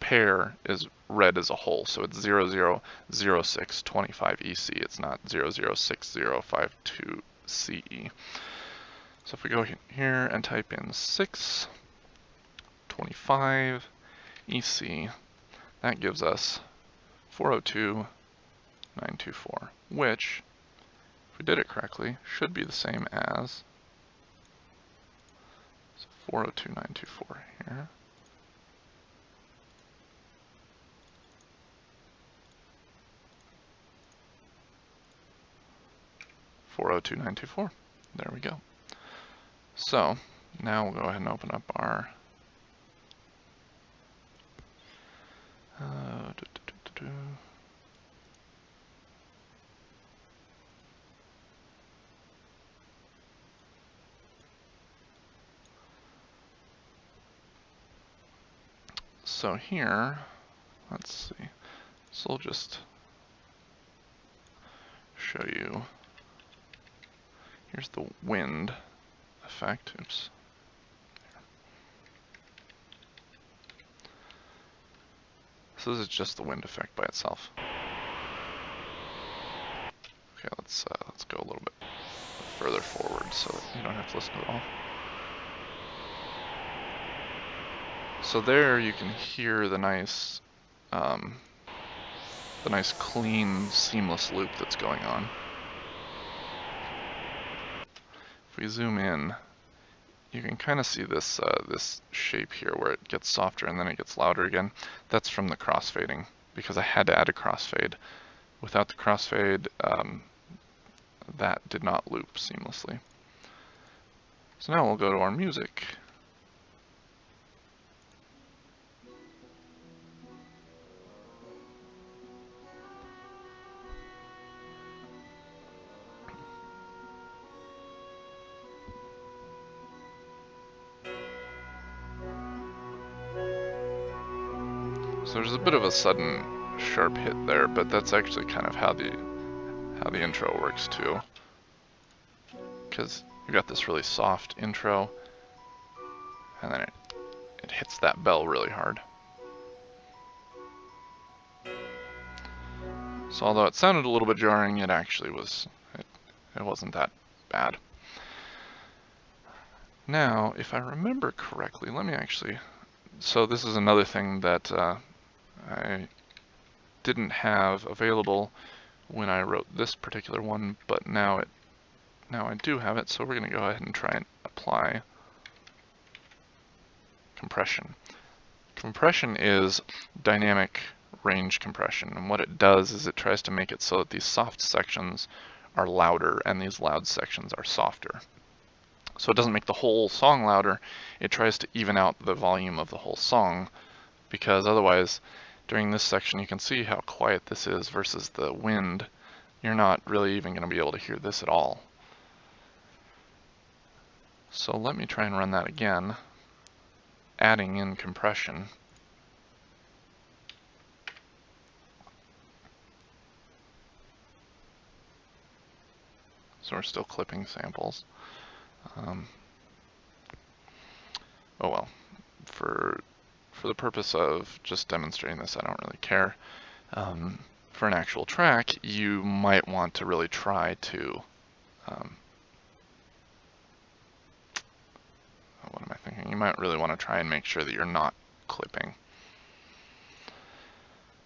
pair is read as a whole, so it's 000625 EC. It's not 006052 CE. So if we go here and type in 625 EC, that gives us 402924, which, if we did it correctly, should be the same as 402924 here. $402,924. There we go. So now we'll go ahead and open up our so here, let's see. So I'll just show you. Here's the wind effect. Oops. So this is just the wind effect by itself. Okay, let's go a little bit further forward so that you don't have to listen to it all. So there you can hear the nice clean, seamless loop that's going on. If we zoom in, you can kind of see this this shape here where it gets softer and then it gets louder again. That's from the crossfading, because I had to add a crossfade. Without the crossfade, that did not loop seamlessly. So now we'll go to our music. So there's a bit of a sudden sharp hit there, but that's actually kind of how the intro works too. Because you got this really soft intro, and then it hits that bell really hard. So although it sounded a little bit jarring, it actually was, it wasn't that bad. Now, if I remember correctly, let me actually, so this is another thing that I didn't have available when I wrote this particular one, but now I do have it, so we're going to go ahead and try and apply compression. Compression is dynamic range compression, and what it does is it tries to make it so that these soft sections are louder and these loud sections are softer. So it doesn't make the whole song louder, it tries to even out the volume of the whole song, because otherwise during this section you can see how quiet this is versus the wind. You're not really even going to be able to hear this at all. So let me try and run that again, adding in compression. So we're still clipping samples. Oh well, for the purpose of just demonstrating this, I don't really care. For an actual track, you might want to really try to, what am I thinking? You might really want to try and make sure that you're not clipping.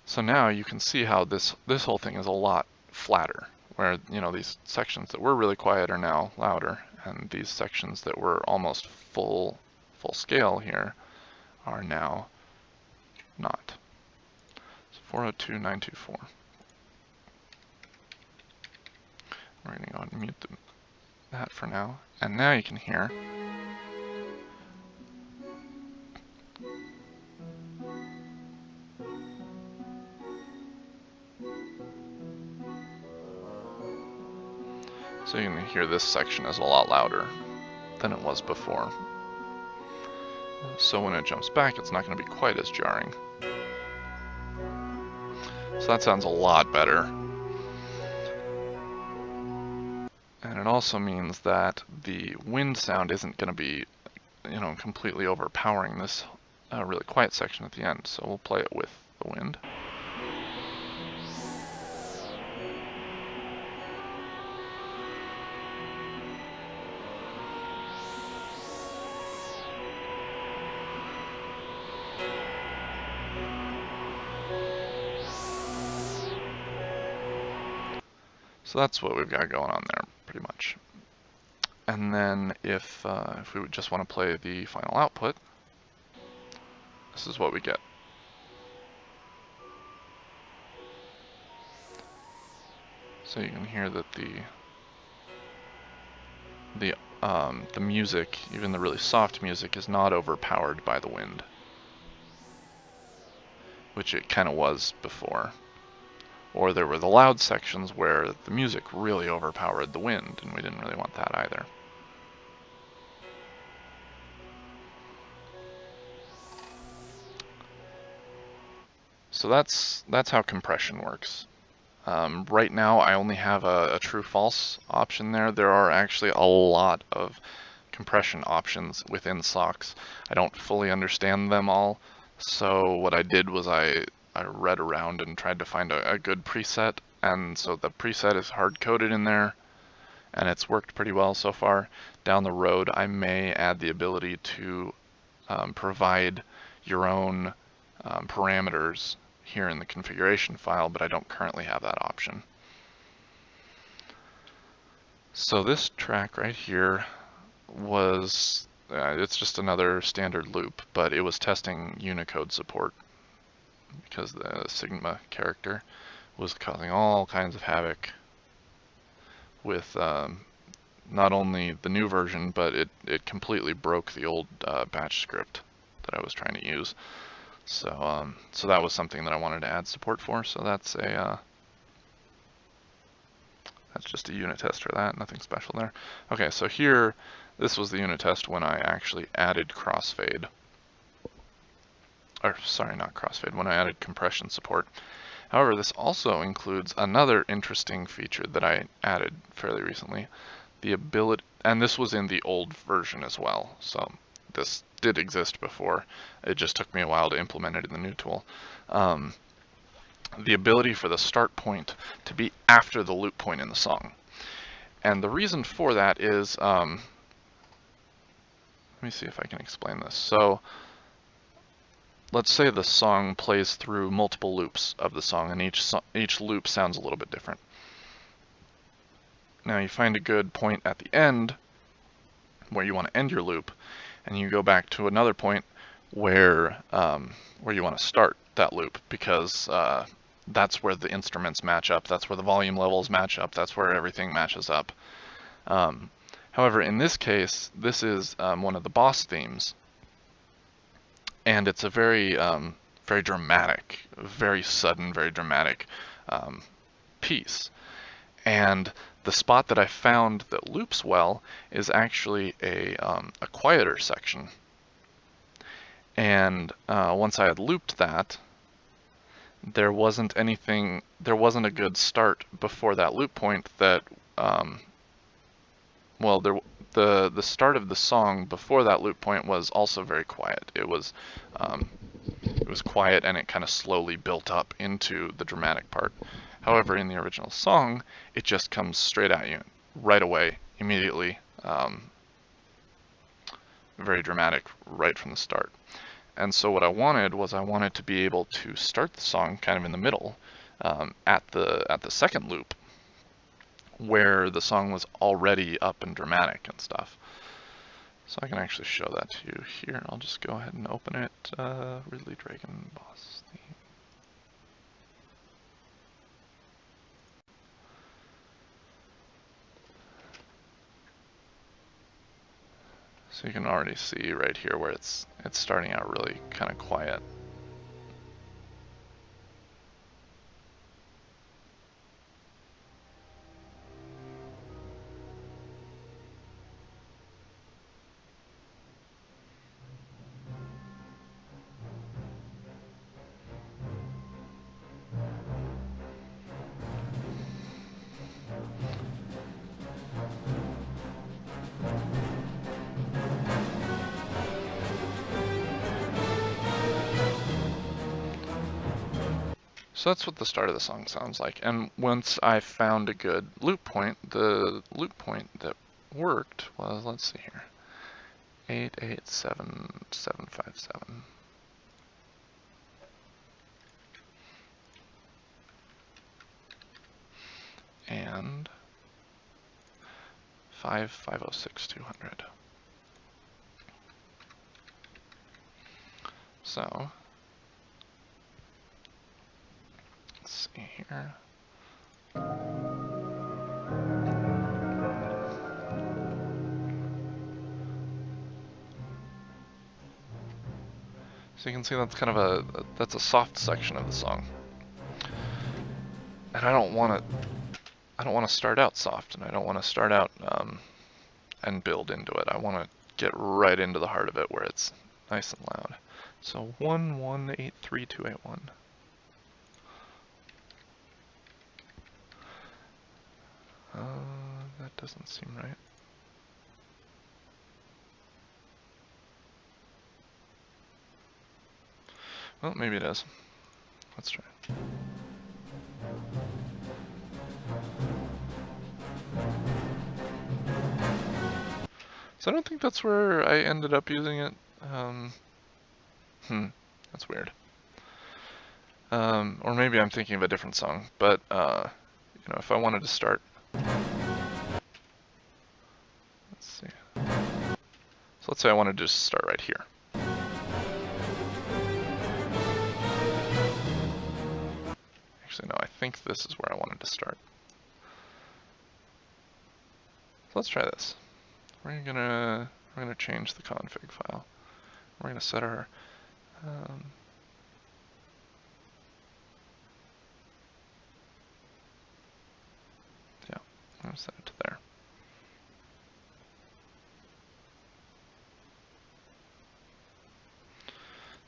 So now you can see how this whole thing is a lot flatter, where these sections that were really quiet are now louder, and these sections that were almost full scale here are now not. So 402.924. We're going to go ahead and mute that for now, and now you can hear. So you can hear this section is a lot louder than it was before. So when it jumps back, it's not going to be quite as jarring. So that sounds a lot better. And it also means that the wind sound isn't going to be, completely overpowering this really quiet section at the end. So we'll play it with the wind. So that's what we've got going on there, pretty much. And then if we would just want to play the final output, this is what we get. So you can hear that the music, even the really soft music, is not overpowered by the wind, which it kind of was before. Or there were the loud sections where the music really overpowered the wind, and we didn't really want that either. So that's how compression works. Right now I only have a true-false option there. There are actually a lot of compression options within SOCKS. I don't fully understand them all, so what I did was I read around and tried to find a good preset, and so the preset is hard-coded in there, and it's worked pretty well so far. Down the road I may add the ability to provide your own parameters here in the configuration file, but I don't currently have that option. So this track right here was, it's just another standard loop, but it was testing Unicode support because the Sigma character was causing all kinds of havoc with not only the new version, but it completely broke the old batch script that I was trying to use. So so that was something that I wanted to add support for. So that's just a unit test for that. Nothing special there. Okay, so here, this was the unit test when I actually added crossfade. Or sorry, not crossfade. When I added compression support. However, this also includes another interesting feature that I added fairly recently. The ability, and this was in the old version as well. So this did exist before. It just took me a while to implement it in the new tool. The ability for the start point to be after the loop point in the song. And the reason for that is, let me see if I can explain this. So let's say the song plays through multiple loops of the song, and each loop sounds a little bit different. Now you find a good point at the end where you want to end your loop, and you go back to another point where you want to start that loop, because that's where the instruments match up, that's where the volume levels match up, that's where everything matches up. However, in this case, this is one of the boss themes, and it's a very very dramatic, very sudden, very dramatic piece. And the spot that I found that loops well is actually a quieter section. And once I had looped that, there wasn't a good start before that loop point that, the start of the song before that loop point was also very quiet. It was quiet, and it kind of slowly built up into the dramatic part. However, in the original song, it just comes straight at you, right away, immediately, very dramatic right from the start. And so what I wanted to be able to start the song kind of in the middle, at the second loop, where the song was already up and dramatic and stuff. So I can actually show that to you here. I'll just go ahead and open it. Ridley Dragon boss theme. So you can already see right here where it's starting out really kind of quiet. So that's what the start of the song sounds like. And once I found a good loop point, the loop point that worked was, let's see here, 887757. And 5506200. So let's see here. So you can see that's kind of that's a soft section of the song. And I don't want to start out soft, and I don't want to start out and build into it. I want to get right into the heart of it where it's nice and loud. So 1183281. That doesn't seem right. Well, maybe it is. Let's try. So I don't think that's where I ended up using it. That's weird. Or maybe I'm thinking of a different song, but you know, if I wanted to start, let's see. So let's say I wanted to just start right here. Actually, no, I think this is where I wanted to start. So let's try this. We're gonna change the config file. We're gonna set our yeah, I'm gonna set it to there.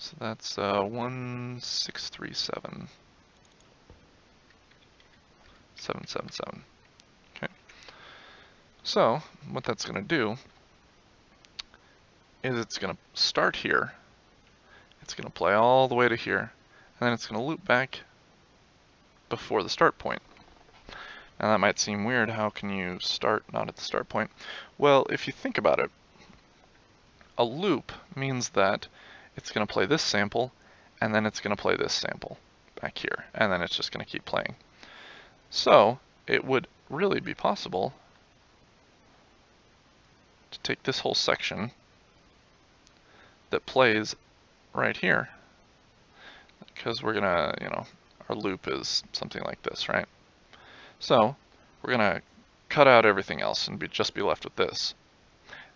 So that's 1637777. Okay. So what that's going to do is it's going to start here. It's going to play all the way to here, and then it's going to loop back before the start point. Now that might seem weird. How can you start not at the start point? Well, if you think about it, a loop means that it's going to play this sample, and then it's going to play this sample back here, and then it's just going to keep playing. So it would really be possible to take this whole section that plays right here, because we're gonna, our loop is something like this, right? So we're gonna cut out everything else and just be left with this.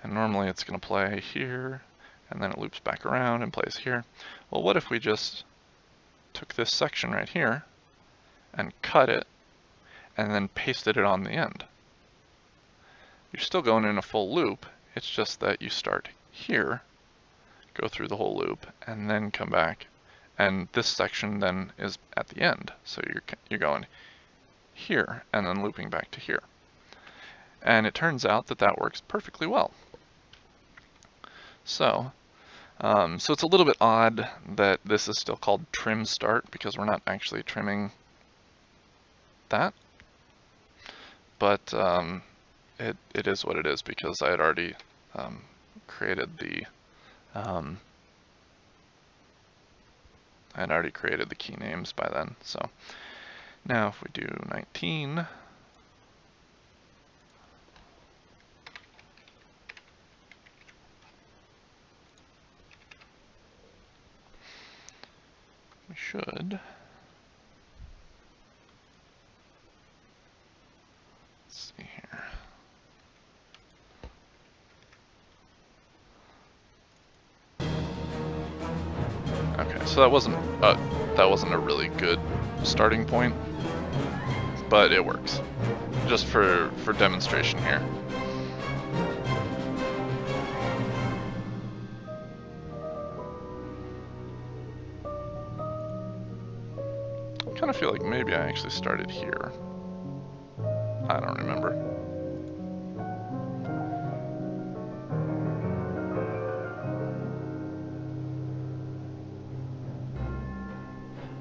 And normally it's gonna play here, and then it loops back around and plays here. Well, what if we just took this section right here and cut it and then pasted it on the end? You're still going in a full loop, it's just that you start here, go through the whole loop, and then come back. And this section then is at the end. So you're going here and then looping back to here. And it turns out that that works perfectly well. So it's a little bit odd that this is still called trim start because we're not actually trimming that. But it is what it is because I had already created the key names by then. So now if we do 19, we should. Let's see here. Okay, so that wasn't a really good starting point, but it works. Just for demonstration here. I kind of feel like maybe I actually started here. I don't remember.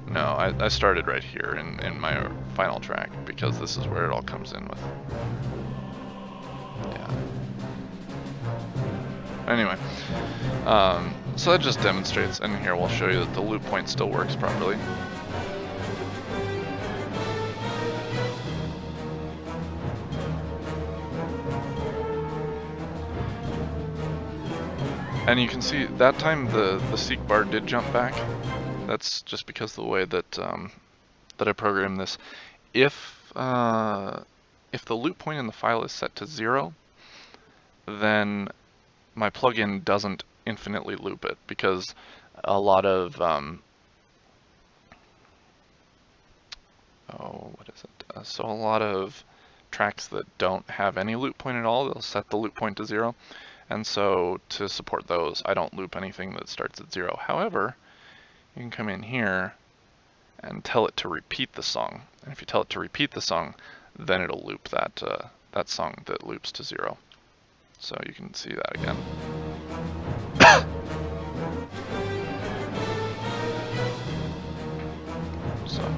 No, I started right here in my final track because this is where it all comes in with. Yeah. Anyway, so that just demonstrates, and here we'll show you that the loop point still works properly. And you can see that time the seek bar did jump back. That's just because of the way that that I programmed this. If the loop point in the file is set to 0, then my plugin doesn't infinitely loop it because a lot of so a lot of tracks that don't have any loop point at all, they'll set the loop point to 0. And so to support those, I don't loop anything that starts at 0. However, you can come in here and tell it to repeat the song. And if you tell it to repeat the song, then it'll loop that that song that loops to 0. So you can see that again. So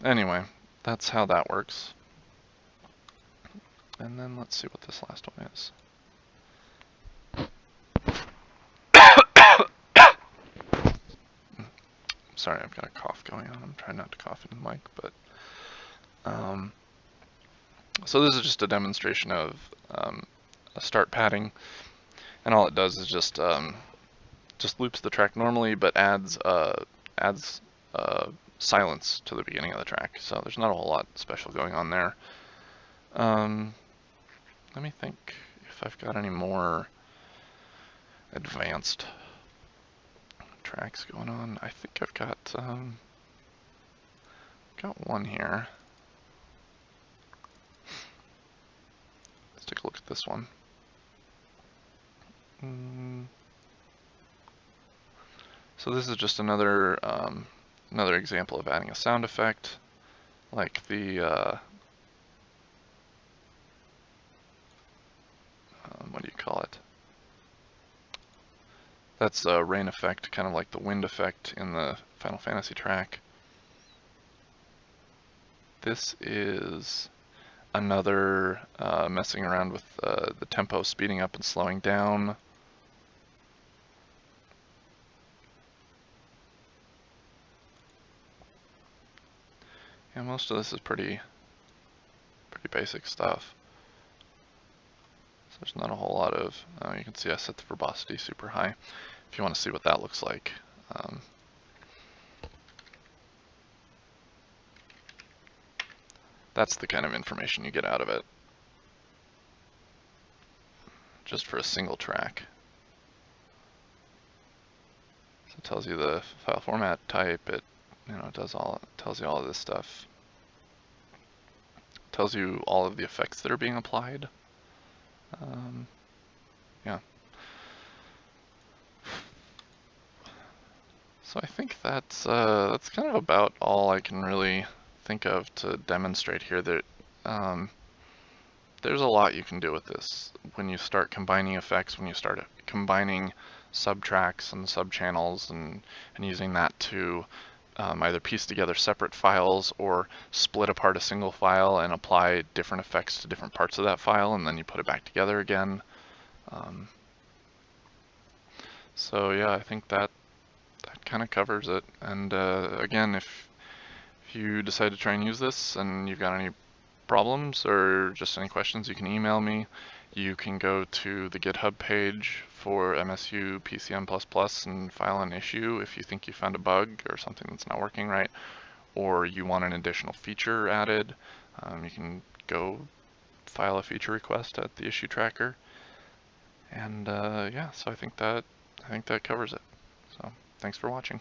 anyway, that's how that works. And then let's see what this last one is. Sorry, I've got a cough going on. I'm trying not to cough in the mic, but so this is just a demonstration of a start padding, and all it does is just loops the track normally, but adds silence to the beginning of the track. So there's not a whole lot special going on there. Let me think if I've got any more advanced tracks going on. I think I've got one here. Let's take a look at this one. So this is just another another example of adding a sound effect, like the what do you call it? That's a rain effect, kind of like the wind effect in the Final Fantasy track. This is another messing around with the tempo, speeding up and slowing down. Yeah, most of this is pretty basic stuff. So there's not a whole lot of, you can see I set the verbosity super high. if you want to see what that looks like. That's the kind of information you get out of it, just for a single track. So it tells you the file format type. It, tells you all of this stuff. It tells you all of the effects that are being applied. Yeah. So I think that's kind of about all I can really think of to demonstrate here. That there's a lot you can do with this when you start combining effects, when you start combining subtracks and subchannels, and using that to either piece together separate files or split apart a single file and apply different effects to different parts of that file, and then you put it back together again. So yeah, I think that kind of covers it. And again, if you decide to try and use this and you've got any problems or just any questions, you can email me. You can go to the GitHub page for MSUPCM++ and file an issue if you think you found a bug or something that's not working right, or you want an additional feature added. You can go file a feature request at the issue tracker. And yeah, so I think that covers it. So thanks for watching.